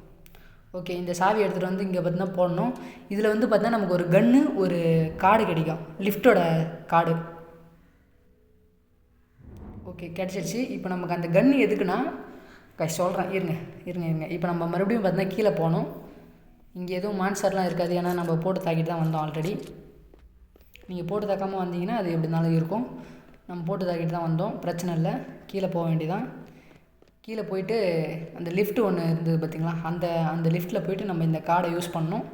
ஓகே, இந்த சாவி எடுத்துகிட்டு வந்து இங்கே பார்த்தீங்கன்னா போடணும். இதில் வந்து பார்த்தீங்கன்னா நமக்கு ஒரு கன்று, ஒரு கார்டு கிடைக்கும், லிஃப்ட்டோட கார்டு. ஓகே, கிடச்சிருச்சு. இப்போ நமக்கு அந்த கன்று எதுக்குன்னா சொல்கிறேன், இருங்க. இப்போ நம்ம மறுபடியும் பார்த்தீங்கன்னா கீழே போகணும். இங்கே எதுவும் மான்ஸ்டர்லாம் இருக்காது, ஏன்னா நம்ம போட்டு தாக்கிட்டு தான் வந்தோம் ஆல்ரெடி. நீங்கள் போட்டு தாக்காமல் வந்தீங்கன்னா அது எப்படி இருந்தாலும் இருக்கும். நம்ம போட்டு தாக்கிட்டு தான் வந்தோம், பிரச்சனை இல்லை. கீழே போக வேண்டியதான். கீழே போயிட்டு அந்த லிஃப்ட் ஒன்று இருந்தது பார்த்திங்களா, அந்த லிஃப்ட்டில் போயிட்டு நம்ம இந்த கார்டை யூஸ் பண்ணோம்.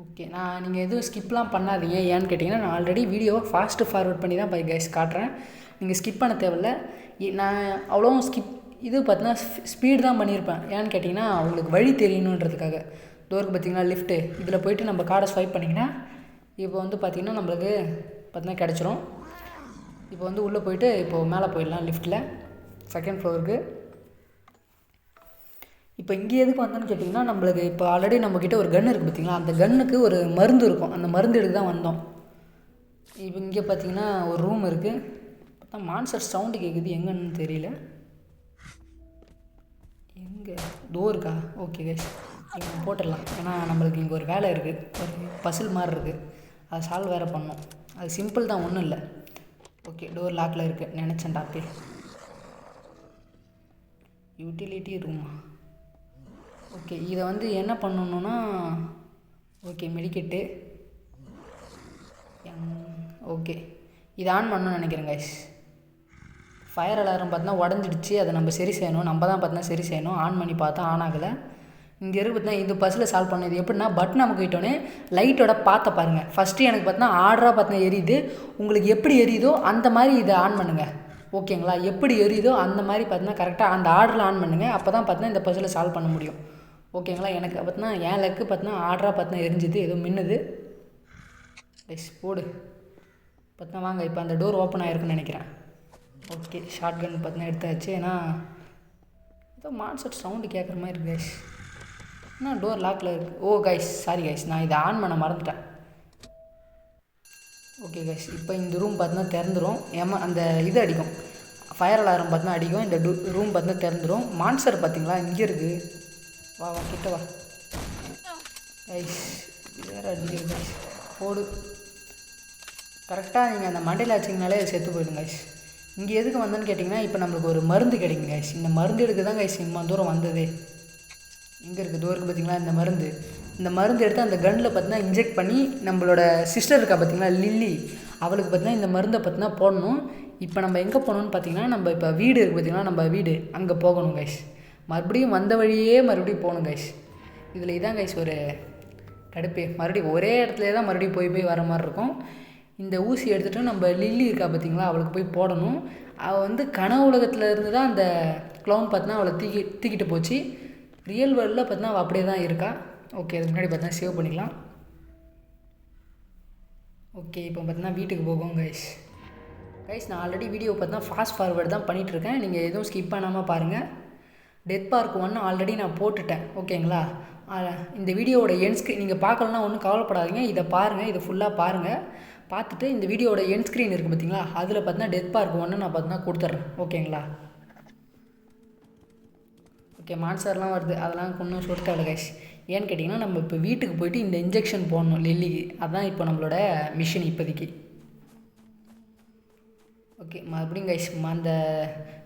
ஓகே, நீங்கள் எதுவும் ஸ்கிப்லாம் பண்ணாதீங்க. ஏன்னு கேட்டிங்கன்னா நான் ஆல்ரெடி வீடியோவை ஃபாஸ்ட்டு ஃபார்வர்ட் பண்ணி தான் கைஸ் காட்டுறேன். நீங்கள் ஸ்கிப் பண்ண தேவையில்ல. நான் அவ்வளோவும் இது பார்த்தீங்கன்னா ஸ்பீடு தான் பண்ணியிருப்பேன். ஏன்னு கேட்டிங்கன்னா உங்களுக்கு வழி தெரியணுன்றதுக்காக. டோருக்கு பார்த்திங்கன்னா லிஃப்ட்டு, இதில் போய்ட்டு நம்ம கார்டை ஸ்வைப் பண்ணிங்கன்னா இப்போ வந்து பார்த்திங்கன்னா நம்மளுக்கு பார்த்திங்கன்னா கிடச்சிரும். இப்போ வந்து உள்ளே போயிட்டு இப்போது மேலே போயிடலாம் லிஃப்ட்டில், செகண்ட் ஃப்ளோருக்கு. இப்போ இங்கே எதுக்கு வந்தோன்னு கேட்டிங்கன்னா நம்மளுக்கு இப்போ ஆல்ரெடி நம்மக்கிட்ட ஒரு கன் இருக்குது பார்த்திங்களா, அந்த கன்னுக்கு ஒரு மருந்து இருக்கும். அந்த மருந்து எடுத்து தான் வந்தோம். இப்போ இங்கே பார்த்திங்கன்னா ஒரு ரூம் இருக்குது. பார்த்தா மான்ஸ்டர் சவுண்டு கேட்குது, எங்கன்னு தெரியல. எங்கே டோருக்கா? ஓகே கைஸ், இங்கே போட்டுடலாம். ஏன்னா நம்மளுக்கு இங்கே ஒரு வேலை இருக்குது, ஒரு பசில் மாதிரி இருக்குது, அதை சால்வ் வேறு பண்ணோம். அது சிம்பிள் தான், ஒன்றும் இல்லை. ஓகே, டோர் லாக்கில் இருக்குது நினச்சேன் டாப்பே. யூட்டிலிட்டி ரூமா? ஓகே, இதை வந்து என்ன பண்ணணுன்னா ஓகே மெடிக்கெட்டு. ஓகே, இதை ஆன் பண்ணணும்னு நினைக்கிறேன் கைஸ். ஃபயர் அலாரம் பார்த்தா உடஞ்சிடுச்சு, அதை நம்ம சரி செய்யணும். நம்ம தான் பார்த்தா சரி செய்யணும். ஆன் பண்ணி பார்த்தா ஆன் ஆகலை. இங்கே இருக்கு பார்த்தா இது பஸ்ஸில் சால்வ் பண்ணது எப்படின்னா, பட்டன் நமக்கு கிட்டோன்னே லைட்டோட பார்த்த பாருங்கள். ஃபஸ்ட்டு எனக்கு பார்த்தா ஆர்டராக பார்த்தா எரியுது. உங்களுக்கு எப்படி எரியுதோ அந்த மாதிரி இதை ஆன் பண்ணுங்கள். ஓகேங்களா? எப்படி எரியுதோ அந்த மாதிரி பார்த்தீங்கன்னா கரெக்டாக அந்த ஆர்டரில் ஆன் பண்ணுங்கள். அப்போ தான் பார்த்தீங்கன்னா இந்த பஸ்ஸில் சால்வ் பண்ண முடியும். ஓகேங்களா? எனக்கு பார்த்தீங்கன்னா என் லக்கு பார்த்தீங்கன்னா ஆர்டராக பார்த்தீங்கன்னா எரிஞ்சுது, ஏதோ மின்னுது. எஸ் போடு பார்த்தா வாங்க. இப்போ அந்த டோர் ஓப்பன் ஆகிருக்குன்னு நினைக்கிறேன். ஓகே, ஷார்ட் கன் பார்த்தீங்கன்னா எடுத்தாச்சு. ஏன்னா ஏதோ மான்ஸ்டர் சவுண்டு கேட்குற மாதிரி இருக்கு கைஸ். ஆனால் டோர் லாக்கில் இருக்குது. ஓ கைஸ், சாரி கைஸ், நான் இதை ஆன் பண்ண மறந்துட்டேன். ஓகே கைஸ், இப்போ இந்த ரூம் பார்த்தீங்கன்னா திறந்துடும். அந்த இது அடிக்கும், ஃபயர் அலாரம் பார்த்தீங்கன்னா அடிக்கும். இந்த ரூம் பார்த்தீங்கன்னா திறந்துடும். மான்ஸ்டர் பார்த்தீங்களா இங்கே இருக்குது. வா வா கிட்ட வா கைஸ். வேறு அடிக்கிறது கைஸ். போடு. கரெக்டாக நீங்கள் அந்த மண்டையில் வச்சிங்கனாலே செத்து போயிடும் கைஸ். இங்கே எதுக்கு வந்தேன்னு கேட்டிங்கன்னா, இப்போ நம்மளுக்கு ஒரு மருந்து கிடைக்கும் கைஸ். இந்த மருந்து எடுக்க தான் கைஸ் இம்மா தூரம் வந்ததே. எங்கே இருக்குது டோருக்கு பார்த்தீங்களா இந்த மருந்து. இந்த மருந்து எடுத்து அந்த கன்னில் பார்த்தீங்கன்னா இன்ஜெக்ட் பண்ணி நம்மளோட சிஸ்டர் இருக்கா பார்த்தீங்களா லில்லி, அவளுக்கு பார்த்தீங்கன்னா இந்த மருந்தை பார்த்தீங்கன்னா போடணும். இப்போ நம்ம எங்கே போகணுன்னு பார்த்தீங்கன்னா, நம்ம இப்போ வீடு இருக்குது பார்த்தீங்கன்னா, நம்ம வீடு அங்கே போகணும் கைஸ். மறுபடியும் வந்த வழியே மறுபடியும் போகணும் கைஸ். இதில் இதான் கைஸ் ஒரு கடுப்பே. மறுபடியும் ஒரே இடத்துல தான் மறுபடியும் போய் வர மாதிரி இருக்கும். இந்த ஊசி எடுத்துகிட்டு நம்ம லில்லி இருக்கா பார்த்தீங்களா, அவளுக்கு போய் போடணும். அவள் வந்து கனவு உலகத்தில் இருந்து தான் அந்த க்ளவுன் பார்த்தீங்கன்னா அவளை தூக்கிட்டு போச்சு. ரியல் வேர்ல்டில் பார்த்தீங்கன்னா அவள் அப்படியே தான் இருக்கா. ஓகே, அதுக்கு முன்னாடி பார்த்தீங்கன்னா சேவ் பண்ணிக்கலாம். ஓகே, இப்போ பார்த்தீங்கன்னா வீட்டுக்கு போகும் கைஸ். நான் ஆல்ரெடி வீடியோ பார்த்தீங்கன்னா ஃபாஸ்ட் ஃபார்வர்டு தான் பண்ணிகிட்ருக்கேன். நீங்கள் எதுவும் ஸ்கிப் பண்ணாமல் பாருங்கள். டெத் பார்க் 1 ஆல்ரெடி நான் போட்டுட்டேன். ஓகேங்களா? இந்த வீடியோவோட எண்ட் ஸ்க்ரீன் நீங்கள் பார்க்கலன்னா ஒன்றும் கவலைப்படாதீங்க. இதை பாருங்கள், இதை ஃபுல்லாக பாருங்கள். பார்த்துட்டு இந்த வீடியோவோட எண்ட் ஸ்க்ரீன் இருக்குது பார்த்தீங்களா, அதில் பார்த்தீங்கன்னா டெத் பார்க் 1 நான் பார்த்தீங்கன்னா கொடுத்துட்றேன். ஓகேங்களா? ஓகே, மான்ஸ்டர்லாம் வருது, அதெல்லாம் ஒன்றும் சொல்லிட்டு தேவை கைஸ். ஏன்னு கேட்டிங்கன்னா, நம்ம இப்போ வீட்டுக்கு போய்ட்டு இந்த இன்ஜெக்ஷன் போடணும் லில்லிக்கு. அதுதான் இப்போ நம்மளோட மிஷன் இப்போதைக்கு. ஓகே, மறுபடியும் கைஸ் அந்த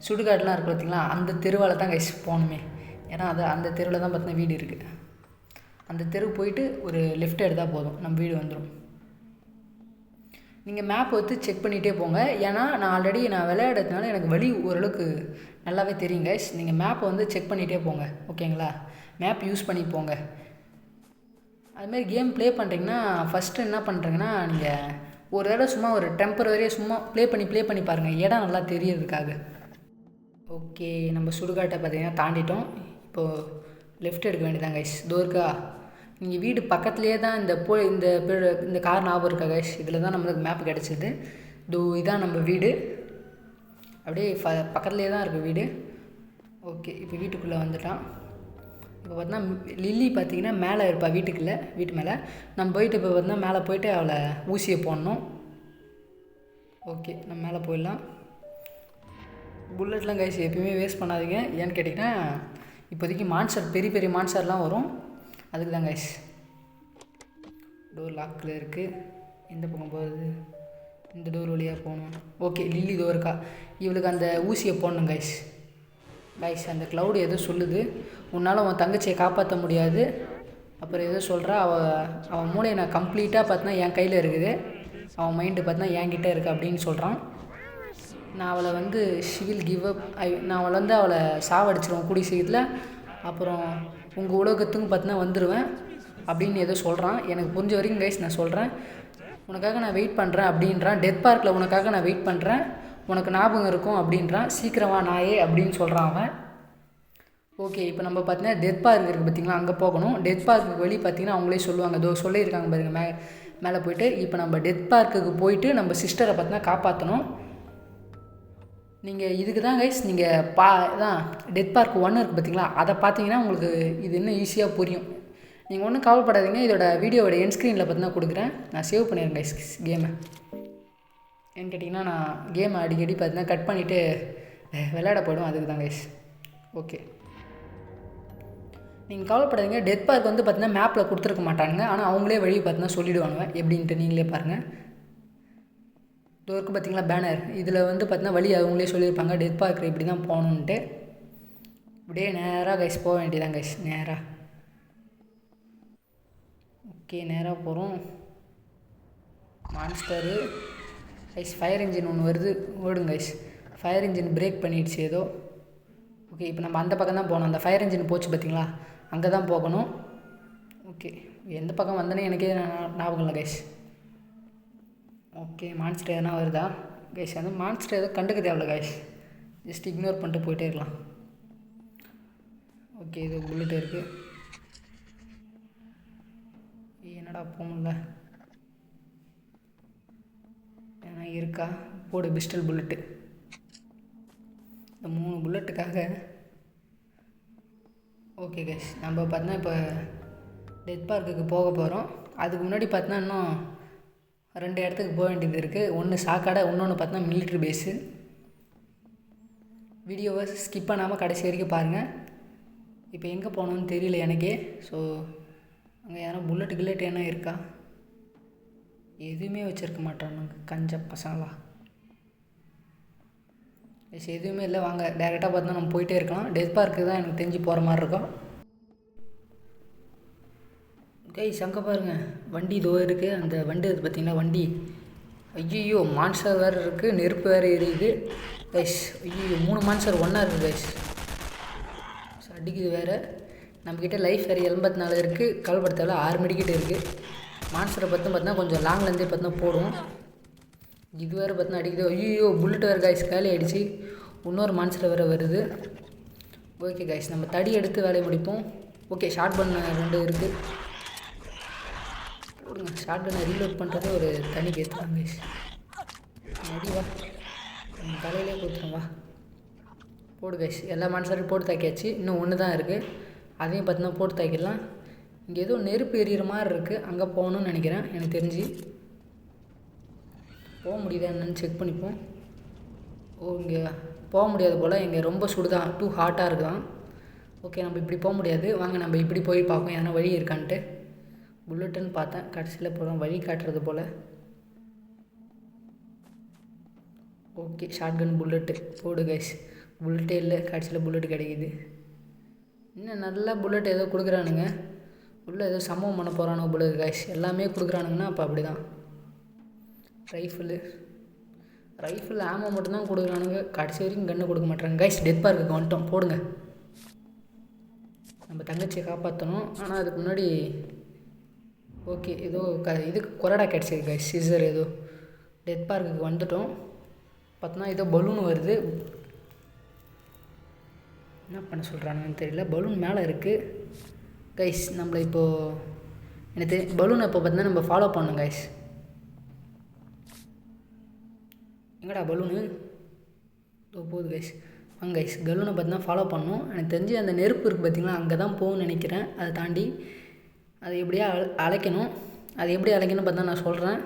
சுடுகாடெலாம் இருக்குது பார்த்தீங்களா, அந்த தெருவால் தான் கைஸ் போகணுமே. ஏன்னா அந்த தெருவில் தான் பார்த்தீங்கன்னா வீடு இருக்குது. அந்த தெரு போயிட்டு ஒரு லெஃப்ட் எடுத்தால் போதும், நம்ம வீடு வந்துடும். நீங்கள் மேப் வந்து செக் பண்ணிகிட்டே போங்க. ஏன்னா நான் ஆல்ரெடி விளையாடுறதுனால எனக்கு வழி ஓரளவுக்கு நல்லாவே தெரியும் கைஸ். நீங்கள் மேப்பை வந்து செக் பண்ணிகிட்டே போங்க. ஓகேங்களா? மேப் யூஸ் பண்ணி போங்க. அதுமாதிரி கேம் ப்ளே பண்ணுறீங்கன்னா ஃபஸ்ட்டு என்ன பண்ணுறீங்கன்னா, நீங்கள் ஒரு தடவை சும்மா ஒரு டெம்பரவரியாக சும்மா ப்ளே பண்ணி பாருங்கள், இடம் நல்லா தெரியறதுக்காக. ஓகே, நம்ம சுடுகாட்டை பார்த்தீங்கன்னா தாண்டிட்டோம். இப்போது லெஃப்ட் எடுக்க வேண்டியதான் கைஸ். தோர்க்கா நீங்கள் வீடு பக்கத்துலேயே தான் இந்த கார் ஞாபகம் இருக்கா கைஸ். இதில் தான் நம்மளுக்கு மேப் கிடச்சிது. இதான் நம்ம வீடு, அப்படியே பக்கத்துலேயே தான் இருக்குது வீடு. ஓகே, இப்போ வீட்டுக்குள்ளே வந்துட்டான். இப்போ பார்த்தீங்கன்னா லில்லி பார்த்தீங்கன்னா மேலே இருப்பா வீட்டு மேலே. நம்ம போயிட்டு இப்போ பார்த்தீங்கன்னா மேலே போயிட்டு அவளை ஊசியை போடணும். ஓகே, நம்ம மேலே போயிடலாம். புல்லட்லாம் கைஸ் எப்பயுமே வேஸ்ட் பண்ணாதீங்க. ஏன்னு கேட்டிங்கன்னா, இப்போதைக்கு மான்ஸ்டர் பெரிய மான்ஸ்டர்லாம் வரும், அதுக்கு தான் கைஸ். டோர் லாக்கில் இருக்குது. எந்த பக்கம் போகிறது? இந்த டோர் வழியாக போகணும். ஓகே, லில்லி இருக்கா, இவளுக்கு அந்த ஊசியை போடணும் கைஸ். அந்த க்ளவுடு எதோ சொல்லுது, உன்னால் உன் தங்கச்சியை காப்பாற்ற முடியாது, அப்புறம் ஏதோ சொல்கிறா. அவன் மூளையை நான் கம்ப்ளீட்டாக பார்த்தீங்கன்னா என் கையில் இருக்குது, அவன் மைண்டு பார்த்தீங்கன்னா என்கிட்ட இருக்குது அப்படின்னு சொல்கிறான். நான் அவளை வந்து ஷிவில் கிவ் அப் நான் அவளை வந்து அவளை சாவடிச்சிருவேன் கூடிய சீக்கிரத்தில், அப்புறம் உங்கள் உலகத்துக்கும் பார்த்தீங்கன்னா வந்துடுவேன் அப்படின்னு ஏதோ சொல்கிறான். எனக்கு புரிஞ்ச வரைக்கும் கைஸ் நான் சொல்கிறேன். உனக்காக நான் வெயிட் பண்ணுறேன் அப்படின்றான். டெத் பார்க்கில் உனக்காக நான் வெயிட் பண்ணுறேன், உனக்கு ஞாபகம் இருக்கும் அப்படின்றான். சீக்கிரமா நாயே அப்படின்னு சொல்கிறான் அவன். ஓகே, இப்போ நம்ம பார்த்தீங்கன்னா டெத் பார்க் இருக்குது பார்த்திங்களா, அங்கே போகணும். டெத் பார்க்குக்கு வெளியே பார்த்தீங்கன்னா அவங்களே சொல்லுவாங்க, இதோ சொல்லியிருக்காங்க பாருங்கள் மேலே போயிட்டு. இப்போ நம்ம டெத் பார்க்குக்கு போயிட்டு நம்ம சிஸ்டரை பார்த்தீங்கன்னா காப்பாற்றணும். நீங்கள் இதுக்கு தான் கைஸ் நீங்கள் தான் டெத் பார்க் 1 இருக்குது பார்த்தீங்களா, அதை பார்த்தீங்கன்னா உங்களுக்கு இது இன்னும் ஈஸியாக புரியும். நீங்கள் ஒன்றும் கவலைப்படாதீங்க, இதோட வீடியோவோட என் ஸ்க்ரீனில் பார்த்தீங்கன்னா கொடுக்குறேன். நான் சேவ் பண்ணிடுறேன் கைஸ் கேமை. ஏன்னு கேட்டிங்கன்னா நான் கேமை அடிக்கடி பார்த்தீங்கன்னா கட் பண்ணிவிட்டு விளையாட போய்டும், அதுக்கு தான் கைஸ். ஓகே, நீங்கள் கவலைப்படாதீங்க. டெத் பார்க் வந்து பார்த்தீங்கன்னா மேப்பில் கொடுத்துருக்க மாட்டாங்க, ஆனால் அவங்களே வழி பார்த்தீங்கன்னா சொல்லிவிடுவாங்க எப்படின்ட்டு. நீங்களே பாருங்கள், டோருக்கு பார்த்தீங்களா பேனர், இதில் வந்து பார்த்தீங்கன்னா வழி அவங்களே சொல்லியிருப்பாங்க டெத் பார்க் இப்படி தான் போகணுன்ட்டு. இப்படியே நேராக கைஸ் போக வேண்டியதான் கைஸ், நேராக. ஓகே, நேராக போகிறோம். மான்ஸ்டரு கைஸ், ஃபயர் இன்ஜின் ஒன்று வருது, ஓடுங்க கைஸ். ஃபயர் இன்ஜின் பிரேக் பண்ணிடுச்சு ஏதோ. ஓகே, இப்போ நம்ம அந்த பக்கம் தான் போகணும். அந்த ஃபயர் இன்ஜின் போச்சு பார்த்தீங்களா, அங்கே தான் போகணும். ஓகே, எந்த பக்கம் வந்தேனே எனக்கே ஞாபகம் இல்லை கைஸ். ஓகே, மான்ஸ்டர் எதனா வருதா கைஸ்? அந்த மான்ஸ்டர் எதோ கண்டுக்க தேவையில்ல கைஸ், ஜஸ்ட் இக்னோர் பண்ணிட்டு போயிட்டே இருக்கலாம். ஓகே, இது புல்லட் இருக்குது. என்னடா போகல, ஏன்னா இருக்கா? போடு பிஸ்டல் புல்லட்டு. இந்த 3 புல்லட்டுக்காக. ஓகே கைஸ், நம்ம பார்த்தீங்கன்னா இப்போ டெத் பார்க்குக்கு போக போகிறோம். அதுக்கு முன்னாடி பார்த்தீங்கன்னா இன்னும் 2 இடத்துக்கு போக வேண்டியது இருக்குது. ஒன்று சாக்கடை, இன்னொன்று பார்த்தீங்கன்னா மிலிட்ரி பேஸு. வீடியோவை ஸ்கிப் பண்ணாமல் கடைசி வரைக்கும் பாருங்கள். இப்போ எங்கே போகணுன்னு தெரியல எனக்கே. ஸோ அங்கே யாரும் புல்லட் என்ன இருக்கா? எதுவுமே வச்சுருக்க மாட்டானுங்க கஞ்ச பசங்களா. எஸ், எதுவுமே இல்லை. வாங்க டேரெக்டாக பார்த்தா நம்ம போயிட்டே இருக்கலாம். டெத் பார்க்கு தான் எனக்கு தெரிஞ்சு போகிற மாதிரி இருக்கும். கைஸ் அங்கே பாருங்கள், வண்டி இதோ இருக்குது. அந்த வண்டி அது பார்த்திங்கன்னா வண்டி. ஐயோ, மான்ஸ்டர் வேறு இருக்குது, நெருப்பு வேறு எரியுது கைஸ். ஐயோ, 3 மான்ஸ்டர் ஒன்றா இருக்குது கைஸ். அடிக்குது வேறு. நம்மக்கிட்ட லைஃப் வேறு 84 இருக்குது. கவலைப்படுத்தால 6 மெடிக்கிட்ட இருக்குது. மான்ஸ்டரை பார்த்தீங்கன்னா கொஞ்சம் லாங்லேருந்தே பார்த்தீங்கன்னா போடும். இது வேறு பார்த்தீங்கன்னா அடிக்குது. ஐயோ, புல்லட் வேறு கைஸ் காலி ஆகிடுச்சு. இன்னொரு மான்ஸ்டர் வேறு வருது. ஓகே கைஸ், நம்ம தடி எடுத்து வேலையை முடிப்போம். ஓகே, ஷார்ட் கன் 2 இருக்குது. போடுங்க, ஷார்ட் கன்னை ரீலோட் பண்ணுறதே ஒரு தனி கேத்துலாம் கைஸ். அடி வா, தலையிலே கொடுத்துரும் வா. போடு கைஸ், எல்லா மான்ஸ்டரையும் போட்டு தாக்கியாச்சு. இன்னும் 1 தான் இருக்குது, அதையும் பார்த்தீங்கன்னா போட்டு தாக்கிடலாம். இங்கே ஏதோ நெருப்பு எரியிற மாதிரி இருக்குது, அங்கே போகணுன்னு நினைக்கிறேன் எனக்கு தெரிஞ்சு. போக முடியுதா என்னன்னு செக் பண்ணிப்போம். ஓ, இங்கே போக முடியாது போல், இங்கே ரொம்ப சுடுதான், டூ ஹாட்டாக இருக்குதான். ஓகே, நம்ம இப்படி போக முடியாது. வாங்க நம்ம இப்படி போய் பார்ப்போம் எதனா வழி இருக்கான்ட்டு. புல்லட்டுன்னு பார்த்தேன், கடைசியில் போகிறோம் வழி காட்டுறது போல். ஓகே, ஷார்ட் கன் புல்லட்டு போடு கைஸ். புல்லட்டே இல்லை, கடைசியில் புல்லட்டு கிடைக்கிது. இன்னும் நல்லா புல்லட் ஏதோ கொடுக்குறானுங்க. உள்ளே ஏதோ சம்பவம் பண்ண போகிறானுங்க புல்லட் கைஸ். எல்லாமே கொடுக்குறானுங்கன்னா அப்போ அப்படி தான். ரைஃபிள் ஆமோ மட்டும்தான் கொடுக்குறானுங்க, கடைசி வரைக்கும் கன்று கொடுக்க மாட்டாங்க கைஸ். டெத் பார்க்குக்கு வந்துட்டோம், போடுங்க. நம்ம தங்கச்சியை காப்பாற்றணும், ஆனால் அதுக்கு முன்னாடி ஓகே ஏதோ இதுக்கு கொரடா கிடச்சிருக்கு கைஸ், சிசர் ஏதோ. டெத் பார்க்குக்கு வந்துட்டோம். பார்த்தோன்னா ஏதோ பலூன் வருது, என்ன பண்ண சொல்கிறானுங்கன்னு தெரியல. பலூன் மேலே இருக்குது கைஸ். நம்மளை இப்போது எனக்கு பலூனை இப்போ பார்த்தீங்கன்னா நம்ம ஃபாலோ பண்ணணும் கைஸ். எங்கடா பலூனு? போகுது கைஸ். வாங்க கைஸ், பலூனை பார்த்தீங்கன்னா ஃபாலோ பண்ணணும். எனக்கு தெரிஞ்சு அந்த நெருப்பு இருக்குது பார்த்தீங்களா, அங்கே தான் போகணும்னு நினைக்கிறேன். அதை தாண்டி அதை எப்படியா அழைக்கணும். அது எப்படி அழைக்கணும்னு பார்த்தா நான் சொல்கிறேன்.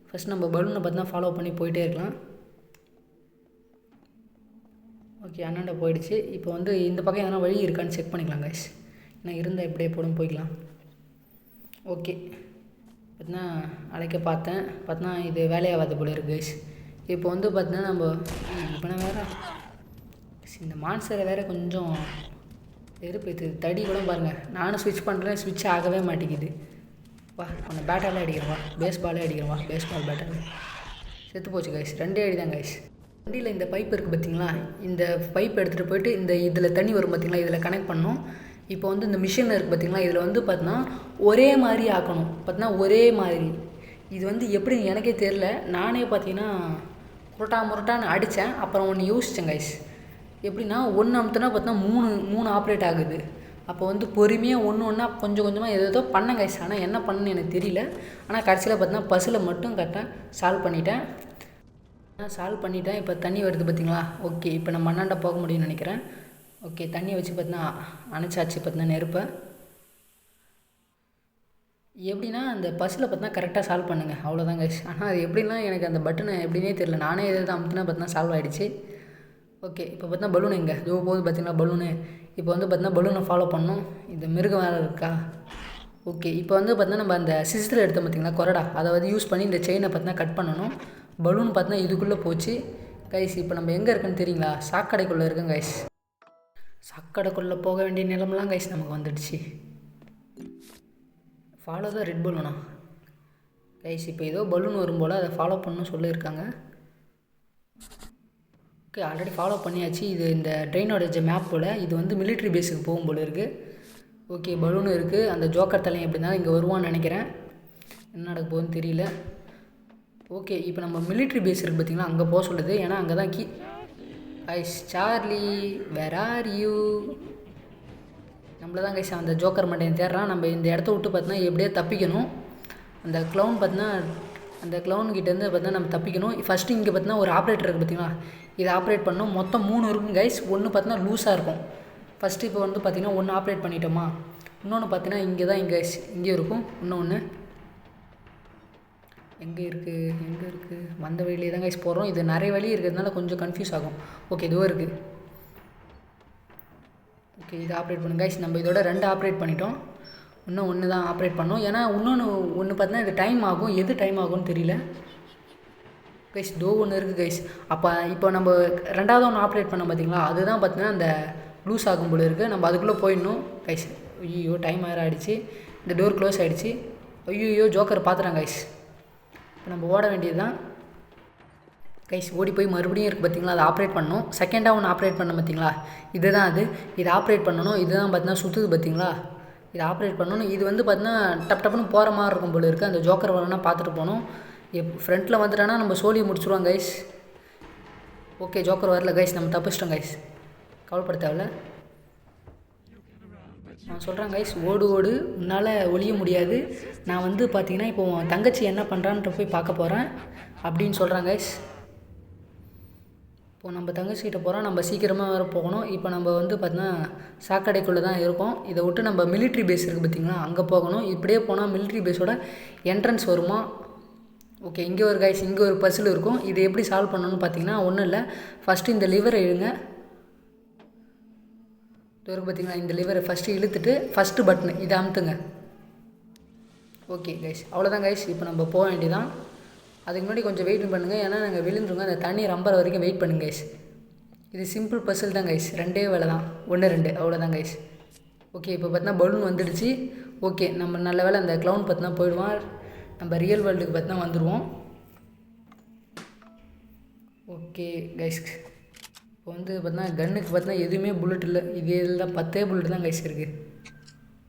ஃபஸ்ட் நம்ம பலூனை பார்த்தீங்கன்னா ஃபாலோ பண்ணி போயிட்டே இருக்கலாம். ஓகே, அண்ணாண்ட போயிடுச்சு. இப்போ வந்து இந்த பக்கம் எதனா வழி இருக்கான்னு செக் பண்ணிக்கலாம் கைஸ். ஏன்னா இருந்தால் எப்படியே போடும் போய்க்கலாம். ஓகே, பார்த்தீங்கன்னா அழைக்க பார்த்தீங்கன்னா இது வேலையாகாத போல இருக்குது கைஸ். இப்போ வந்து பார்த்தீங்கன்னா நம்ம இப்போ நான் வேறு இந்த மான்ஸ்டரை வேறு கொஞ்சம் செருப்பு இது தடி கூட பாருங்கள். நானும் ஸ்விட்ச் பண்ணுறேன், ஸ்விட்ச் ஆகவே மாட்டேங்குது. வா உன்னை பேட்டாலே அடிக்கிறேன், வா பேஸ் பாலே அடிக்கிறேன், வா பேஸ் பால் பேட்டால். செத்து போச்சு கைஸ், 2 அடி தான் கைஸ். வண்டியில் இந்த பைப் இருக்குது பார்த்தீங்களா, இந்த பைப் எடுத்துகிட்டு போயிட்டு இதில் தண்ணி வரும் பார்த்தீங்களா, இதில் கனெக்ட் பண்ணணும். இப்போ வந்து இந்த மிஷினில் இருக்குது பார்த்தீங்களா, இதில் வந்து பார்த்தீங்கன்னா ஒரே மாதிரி ஆக்கணும். பார்த்தீங்கன்னா ஒரே மாதிரி இது வந்து எப்படி எனக்கே தெரில. நானே பார்த்தீங்கன்னா முரட்டான்னு அடித்தேன். அப்புறம் ஒன்று யோசித்தேன் கைஸ், எப்படின்னா ஒன்று அமுத்துனா பார்த்தீங்கன்னா 3 ஆப்ரேட் ஆகுது. அப்போ வந்து பொறுமையாக ஒன்றா கொஞ்சம் கொஞ்சமாக ஏதோ பண்ணேன் கைஸ். ஆனால் என்ன பண்ணணுன்னு எனக்கு தெரியல. ஆனால் கடைசியில் பார்த்தீங்கன்னா பஸ்ஸில் மட்டும் கரெக்டாக சால்வ் பண்ணிட்டேன். இப்போ தண்ணி வருது பார்த்தீங்களா. ஓகே, இப்போ நம்ம அண்ணாண்ட போக முடியும்னு நினைக்கிறேன். ஓகே, தண்ணியை வச்சு பார்த்தீங்கன்னா அணைச்சாச்சு பார்த்தீங்கன்னா நெருப்பை. எப்படின்னா அந்த பஸ்ஸில் பார்த்தீங்கன்னா கரெக்டாக சால்வ் பண்ணுங்கள், அவ்வளோதான் கைஸ். ஆனால் அது எப்படின்னா எனக்கு அந்த பட்டனை எப்படின்னே தெரியல. நானே எதாவது அமுத்துனா பார்த்தீங்கன்னா சால்வ் ஆகிடுச்சு. ஓகே, இப்போ பார்த்தீங்கன்னா பலூன் எங்கே போகுது பார்த்தீங்கன்னா பலூனு. இப்போ வந்து பார்த்தீங்கன்னா பலூனை ஃபாலோ பண்ணணும். இந்த மிருகம் வேறு இருக்கா. ஓகே, இப்போ வந்து பார்த்தீங்கன்னா நம்ம அந்த சிஸ்டர் எடுத்தோம் பார்த்தீங்களா கொரடா, அதை வந்து யூஸ் பண்ணி இந்த செயினை பார்த்தீங்கன்னா கட் பண்ணணும். பலூன் பார்த்தீங்கன்னா இதுக்குள்ளே போச்சு கைஸ். இப்போ நம்ம எங்கே இருக்குன்னு தெரியுங்களா, சாக்கடைக்குள்ளே இருக்கேன் கைஸ். சாக்கடைக்குள்ளே போக வேண்டிய நிலமெல்லாம் கைஸ் நமக்கு வந்துடுச்சு. ஃபாலோ தான் ரெட் பலூனா கைஸ். இப்போ ஏதோ பலூன் வரும் போல், அதை ஃபாலோ பண்ணணும்னு சொல்லியிருக்காங்க. ஓகே, ஆல்ரெடி ஃபாலோ பண்ணியாச்சு. இது இந்த ட்ரெயினோட மேப் போல். இது வந்து மிலிட்ரி பேஸுக்கு போகும் போல் இருக்குது. ஓகே, பலூன் இருக்குது. அந்த ஜோக்கர் தலையும் எப்படி இருந்தாலும் இங்கே வருவான்னு நினைக்கிறேன். என்ன நடக்க போகுதுன்னு தெரியல. ஓகே, இப்போ நம்ம மிலிட்ரி பேஸ் இருக்குது பார்த்திங்களா, அங்கே போக சொல்லுது. ஏன்னா அங்கே தான் guys Charlie where are you. நம்மள தான் கைஸ் அந்த ஜோக்கர் மண்டையை தேடுறான். நம்ம இந்த இடத்த விட்டு பார்த்தீங்கன்னா எப்படியே தப்பிக்கணும். அந்த க்ளவுன் பார்த்தீங்கன்னா அந்த க்ளவுன்கிட்டேருந்து பார்த்தீங்கன்னா நம்ம தப்பிக்கணும். ஃபஸ்ட்டு இங்கே பார்த்தீங்கன்னா ஒரு ஆப்ரேட்டர் இருக்குது பார்த்தீங்களா, இதை ஆப்ரேட் பண்ணணும். மொத்தம் 3 இருக்கும் கைஸ். ஒன்று பார்த்தீங்கன்னா லூஸாக இருக்கும். ஃபஸ்ட்டு இப்போ வந்து பார்த்திங்கன்னா ஒன்று ஆப்ரேட் பண்ணிட்டோமா, இன்னொன்று பார்த்தீங்கன்னா இங்கே தான் இங்கே இருக்கும். இன்னொன்று எங்கே இருக்குது வந்த வழியிலே தான் கைஸ் போகிறோம். இது நிறைய வழி இருக்கிறதுனால கொஞ்சம் கன்ஃபியூஸ் ஆகும். ஓகே, இதுவும் இருக்குது. ஓகே, இதை ஆப்ரேட் பண்ணுங்க கைஸ். நம்ம இதோட 2 ஆப்ரேட் பண்ணிட்டோம். இன்னும் ஒன்று தான் ஆப்ரேட் பண்ணோம். ஏன்னா ஒன்று பார்த்தீங்கன்னா இது டைம் ஆகும். எது டைம் ஆகும்னு தெரியல கைஸ். ஒன்று இருக்குது கைஸ். இப்போ நம்ம 2வது ஒன்று ஆப்ரேட் பண்ணோம் பார்த்தீங்களா, அதுதான் பார்த்தீங்கன்னா அந்த லூஸ் ஆகும் போல இருக்குது. நம்ம அதுக்குள்ளே போயிடணும் கைஸ். ஐயோ, டைம் வேறு ஆகிடுச்சு. இந்த டோர் க்ளோஸ் ஆகிடுச்சு. ஐயோ, ஜோக்கர் பார்த்துறாங்க கைஸ். இப்போ நம்ம ஓட வேண்டியது தான் கைஸ். ஓடி போய் மறுபடியும் இருக்குது பார்த்தீங்களா, அதை ஆப்ரேட் பண்ணணும். செகண்டாக ஒன்று ஆப்ரேட் பண்ண பார்த்தீங்களா, இதுதான் அது. இதை ஆப்ரேட் பண்ணணும். இதுதான் பார்த்தீங்கன்னா சுற்றுது பார்த்தீங்களா, இதை ஆப்ரேட் பண்ணணும். இது வந்து பார்த்தீங்கன்னா டப்புன்னு போகிற மாதிரி இருக்கும் போல இருக்குது. அந்த ஜோக்கர் வரணும்னா பார்த்துட்டு போகணும். ஃப்ரண்ட்டில் வந்துட்டானா நம்ம சோழியை முடிச்சுருவோம் கைஸ். ஓகே, ஜோக்கர் வரல கைஸ், நம்ம தப்பிச்சிட்டோம் கைஸ். கவலைப்பட தேவையில்ல. நான் சொல்கிறேன் கைஸ், ஓடு உன்னால் ஒழிய முடியாது. நான் வந்து பார்த்தீங்கன்னா இப்போ தங்கச்சி என்ன பண்ணுறான்ட்டு போய் பார்க்க போகிறேன் அப்படின்னு சொல்கிறாங்க கைஸ். இப்போது நம்ம தங்கச்சிக்கிட்ட போகிறோம். நம்ம சீக்கிரமாக வேறு போகணும். இப்போ நம்ம வந்து பார்த்தீங்கன்னா சாக்கடைக்குள்ளே தான் இருக்கோம். இதை விட்டு நம்ம மிலிட்ரி பேஸ் இருக்குது பார்த்தீங்களா, அங்கே போகணும். இப்படியே போனால் மிலிட்ரி பேஸோட என்ட்ரன்ஸ் வருமா. ஓகே, இங்கே ஒரு கைஸ், இங்கே ஒரு பசில் இருக்கும். இதை எப்படி சால்வ் பண்ணணும்னு பார்த்தீங்கன்னா ஒன்றும் இல்லை. ஃபஸ்ட்டு இந்த லிவரை இழுங்க. இருக்கு பார்த்தீங்களா, இந்த லிவரை ஃபஸ்ட்டு இழுத்துட்டு ஃபஸ்ட்டு பட்டனு இதை அமுத்துங்க. ஓகே கைஸ், அவ்வளோதான் கைஸ். இப்போ நம்ம போக வேண்டியதான். அதுக்கு முன்னாடி கொஞ்சம் வெயிட் பண்ணுங்கள், ஏன்னா நாங்கள் விழுந்துருங்க. அந்த தண்ணி ரம்புற வரைக்கும் வெயிட் பண்ணுங்க கைஸ். இது சிம்பிள் பசில் தான் கைஸ். 2 வேலை தான், 1 2 அவ்வளோதான் கைஸ். ஓகே, இப்போ பார்த்தீங்கன்னா பலூன் வந்துடுச்சு. ஓகே, நம்ம நல்ல வேலை அந்த க்ளவுன் பார்த்தீங்கன்னா போயிடுவான். நம்ம ரியல் வேர்ல்டுக்கு பார்த்தீங்கன்னா வந்துடுவோம். ஓகே கைஸ், இப்போ வந்து பார்த்தீங்கன்னா கன்னுக்கு பார்த்தீங்கன்னா எதுவுமே புல்லட் இல்லை. இது இதில் 10 புல்லட் தான் கைஸ் இருக்குது.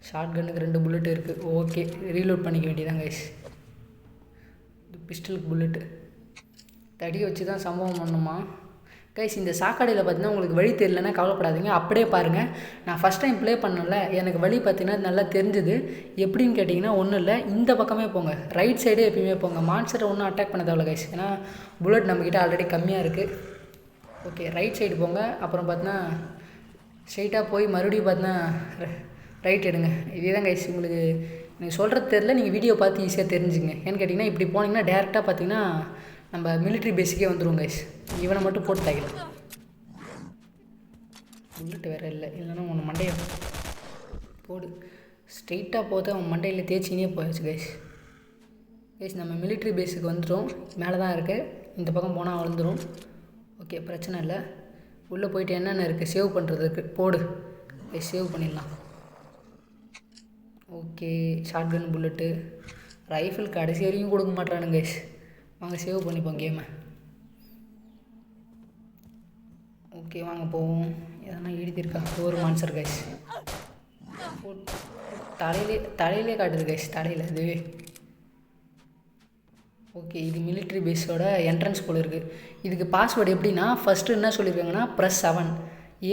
ஷார்ட் கன்னுக்கு 2 புல்லட் இருக்குது. ஓகே, ரீலோட் பண்ணிக்க வேண்டியதான் கைஸ். இது பிஸ்டலுக்கு புல்லட்டு தடியை வச்சு தான் சம்பவம் பண்ணுமா கைஸ். இந்த சாக்கடையில் பார்த்தீங்கன்னா உங்களுக்கு வழி தெரியலன்னா கவலைப்படாதீங்க, அப்படியே பாருங்கள். நான் ஃபஸ்ட் டைம் ப்ளே பண்ணல, எனக்கு வழி பார்த்தீங்கன்னா நல்லா தெரிஞ்சுது. எப்படின்னு கேட்டிங்கன்னா ஒன்றும் இல்லை, இந்த பக்கமே போங்க, ரைட் சைடே எப்பயுமே போங்க. மான்ஸ்டரை ஒன்றும் அட்டாக் பண்ண தேவையில்ல கைஸ், ஏன்னா புல்லட் நம்மக்கிட்ட ஆல்ரெடி கம்மியாக இருக்குது. ஓகே, ரைட் சைடு போங்க. அப்புறம் பார்த்தீங்கன்னா ஸ்ட்ரைட்டாக போய் மறுபடியும் பார்த்தீங்கன்னா ரைட் எடுங்க. இதே தான் கைஸ். உங்களுக்கு நீங்கள் சொல்கிறது தெரியல, நீங்கள் வீடியோ பார்த்து ஈஸியாக தெரிஞ்சுங்க. ஏன்னு கேட்டிங்கன்னா இப்படி போனீங்கன்னா டேரெக்டாக பார்த்தீங்கன்னா நம்ம மிலிட்ரி பேஸுக்கே வந்துடுவோம் கைஸ். இவனை மட்டும் போட்டு தாக்கலாம். புல்லட் வேறு இல்லை, இல்லைன்னா உன் மண்டையை போடு. ஸ்ட்ரெயிட்டாக போது அவன் மண்டையில் தேய்ச்சினே போயாச்சு கைஸ். கைஸ், நம்ம மிலிட்ரி பேஸுக்கு வந்துட்டோம். மேலே தான் இருக்குது, இந்த பக்கம் போனால் வளர்ந்துடும். ஓகே, பிரச்சனை இல்லை. உள்ளே போயிட்டு என்னென்ன இருக்குது சேவ் பண்ணுறதுக்கு போடு. சேவ் பண்ணிடலாம். Okay, shotgun, bullet, rifle கடைசி வரைக்கும் கொடுக்க மாட்டானுங்க கைஸ். வாங்க சேவ் பண்ணிப்போம் கேமை. ஓகே வாங்க போவோம். எதனா எழுதியிருக்கா? ஒரு மான்சர் கைஸ். தலையிலே காட்டுது கைஸ், தலையில் இதுவே. ஓகே, இது மிலிட்ரி பேஸோட என்ட்ரன்ஸ் போல் இருக்குது. இதுக்கு பாஸ்வேர்டு எப்படின்னா, ஃபஸ்ட்டு என்ன சொல்லியிருக்காங்கன்னா ப்ரெஸ் 7,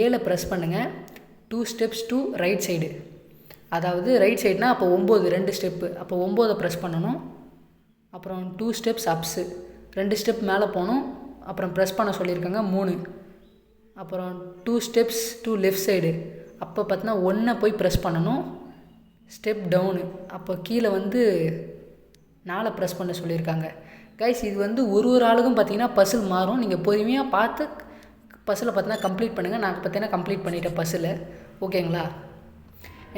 7 ப்ரெஸ் பண்ணுங்கள். 2 ஸ்டெப்ஸ் டு ரைட் சைடு, அதாவது ரைட் சைடுனா அப்போ 9, 2 ஸ்டெப்பு, அப்போ 9 ப்ரெஸ் பண்ணணும். அப்புறம் 2 ஸ்டெப்ஸ் அப்ஸு, 2 ஸ்டெப் மேலே போகணும். அப்புறம் ப்ரெஸ் பண்ண சொல்லியிருக்காங்க 3. அப்புறம் 2 ஸ்டெப்ஸ் டு லெஃப்ட் சைடு, அப்போ பார்த்தீங்கன்னா 1 போய் ப்ரெஸ் பண்ணணும். ஸ்டெப் டவுனு, அப்போ கீழே வந்து 4 ப்ரெஸ் பண்ண சொல்லியிருக்காங்க கைஸ். இது வந்து ஒரு ஆளுக்கும் பார்த்தீங்கன்னா பசில் மாறும். நீங்கள் பொறுமையாக பார்த்து பசிலை பார்த்தீங்கன்னா கம்ப்ளீட் பண்ணுங்கள். நான் பார்த்தீங்கன்னா கம்ப்ளீட் பண்ணிட்டேன் பசிலை. ஓகேங்களா?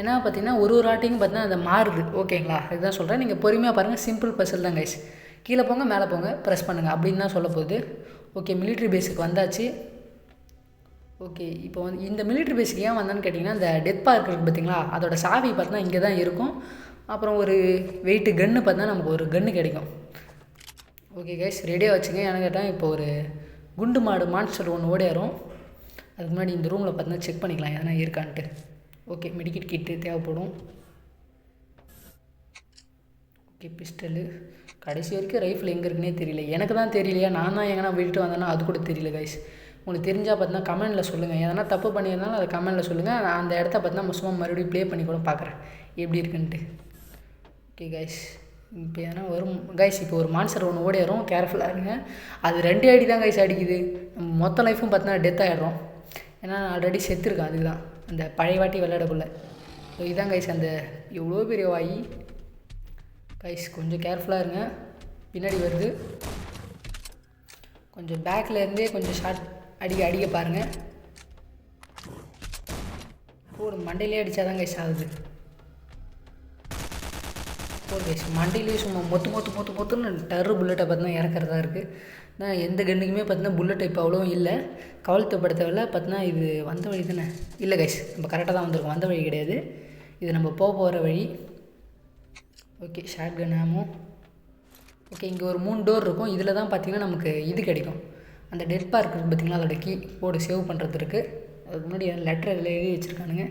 ஏன்னா பார்த்தீங்கன்னா ஒரு ஆட்டையும் பார்த்தீங்கன்னா அது மாறுது. ஓகேங்களா? அதுதான் சொல்கிறேன். நீங்கள் பொறுமையாக பாருங்கள். சிம்பிள் பசில் தான் கைஸ். கீழே போங்க, மேலே போங்க, ப்ரெஸ் பண்ணுங்கள் அப்படின்னு தான் சொல்ல போகுது. ஓகே, மிலிட்ரி பேஸுக்கு வந்தாச்சு. ஓகே, இப்போ வந்து இந்த மிலிட்ரி பேஸுக்கு ஏன் வந்தான்னு கேட்டிங்கன்னா, இந்த டெத் பார்க் இருக்குது பார்த்தீங்களா, அதோட சாவி பார்த்தீங்கன்னா இங்கே தான் இருக்கும். அப்புறம் ஒரு வெயிட்டு கன்று பார்த்தா நமக்கு ஒரு கன்று கிடைக்கும். ஓகே கைஸ், ரெடியாக வச்சுங்க. எனக்கு கேட்டால் இப்போ ஒரு குண்டு மாடு மான்ஸ்டர் ஒன்று ஓடியாரும். அதுக்கு முன்னாடி இந்த ரூமில் பார்த்தீங்கன்னா செக் பண்ணிக்கலாம் எதனா இருக்கான்ட்டு. ஓகே, மெடிக்கெட் கிட்டு தேவைப்படும். Okay, pistol. கடைசி வரைக்கும் ரைஃபிள் எங்கே இருக்குன்னே தெரியல. எனக்கு தான் தெரியலையா, நான் தான் எங்கன்னா விட்டுட்டு வந்தேன்னா அது கூட தெரியல கைஸ். உங்களுக்கு தெரிஞ்சால் பார்த்தீங்கன்னா கமெண்டில் சொல்லுங்கள். எதனா தப்பு பண்ணியிருந்தாலும் அதை கமெண்டில் சொல்லுங்கள். நான் அந்த இடத்த பார்த்தீங்கன்னா சும்மா மறுபடியும் ப்ளே பண்ணி கூட பார்க்குறேன் எப்படி இருக்குன்ட்டு. ஓகே கைஸ், இப்போ எதனா வரும் கைஸ். இப்போ ஒரு மான்ஸ்டர் ஒன்று ஓடிடும், கேர்ஃபுல்லாக இருங்க. அது 2 அடி தான் கைஸ் அடிக்குது. நம்ம மொத்த லைஃப்பும் பார்த்தீங்கன்னா டெத் ஆகிடும். ஏன்னா நான் ஆல்ரெடி செத்துருக்கேன். அதுக்கு தான் அந்த பழைய வாட்டி விளையாடக்குள்ள. ஸோ இதுதான் கைஸ் அந்த எவ்வளோ பெரிய வாயி. கைஸ் கொஞ்சம் கேர்ஃபுல்லாக இருங்க, பின்னாடி வருது. கொஞ்சம் பேக்கில் இருந்தே கொஞ்சம் ஷார்ட் அடிக்க பாருங்கள். ஒரு மண்டையிலே அடித்தா தான் கைஸ் ஆகுது. ஒரு கைஸ் மண்டையிலே சும்மா மொத்துன்னு டர்ரு புல்லட்டை பார்த்தீங்கன்னா இறக்குறதா இருக்குது. நான் எந்த கன்னுக்குமே பார்த்தீங்கன்னா புல்லட் இப்போ அவ்வளோ இல்லை. கவலைப்படுத்த தேவையில்ல. பார்த்தீங்கன்னா இது வந்த வழி தானே? இல்லை கைஸ், நம்ம கரெக்டாக தான் வந்திருக்கோம். வந்த வழி கிடையாது, இது நம்ம போகிற வழி. ஓகே, ஷார்ட் கன் ஆமோ. ஓகே, இங்கே ஒரு 3 டோர் இருக்கும். இதில் தான் பார்த்தீங்கன்னா நமக்கு இது கிடைக்கும். அந்த டெட் பார்க் இருக்குது பார்த்திங்களா, அதோட கீ போர்டு சேவ் பண்ணுறது இருக்குது. அதுக்கு முன்னாடி லெட்டர் இதில் எழுதி வச்சுருக்கானுங்க,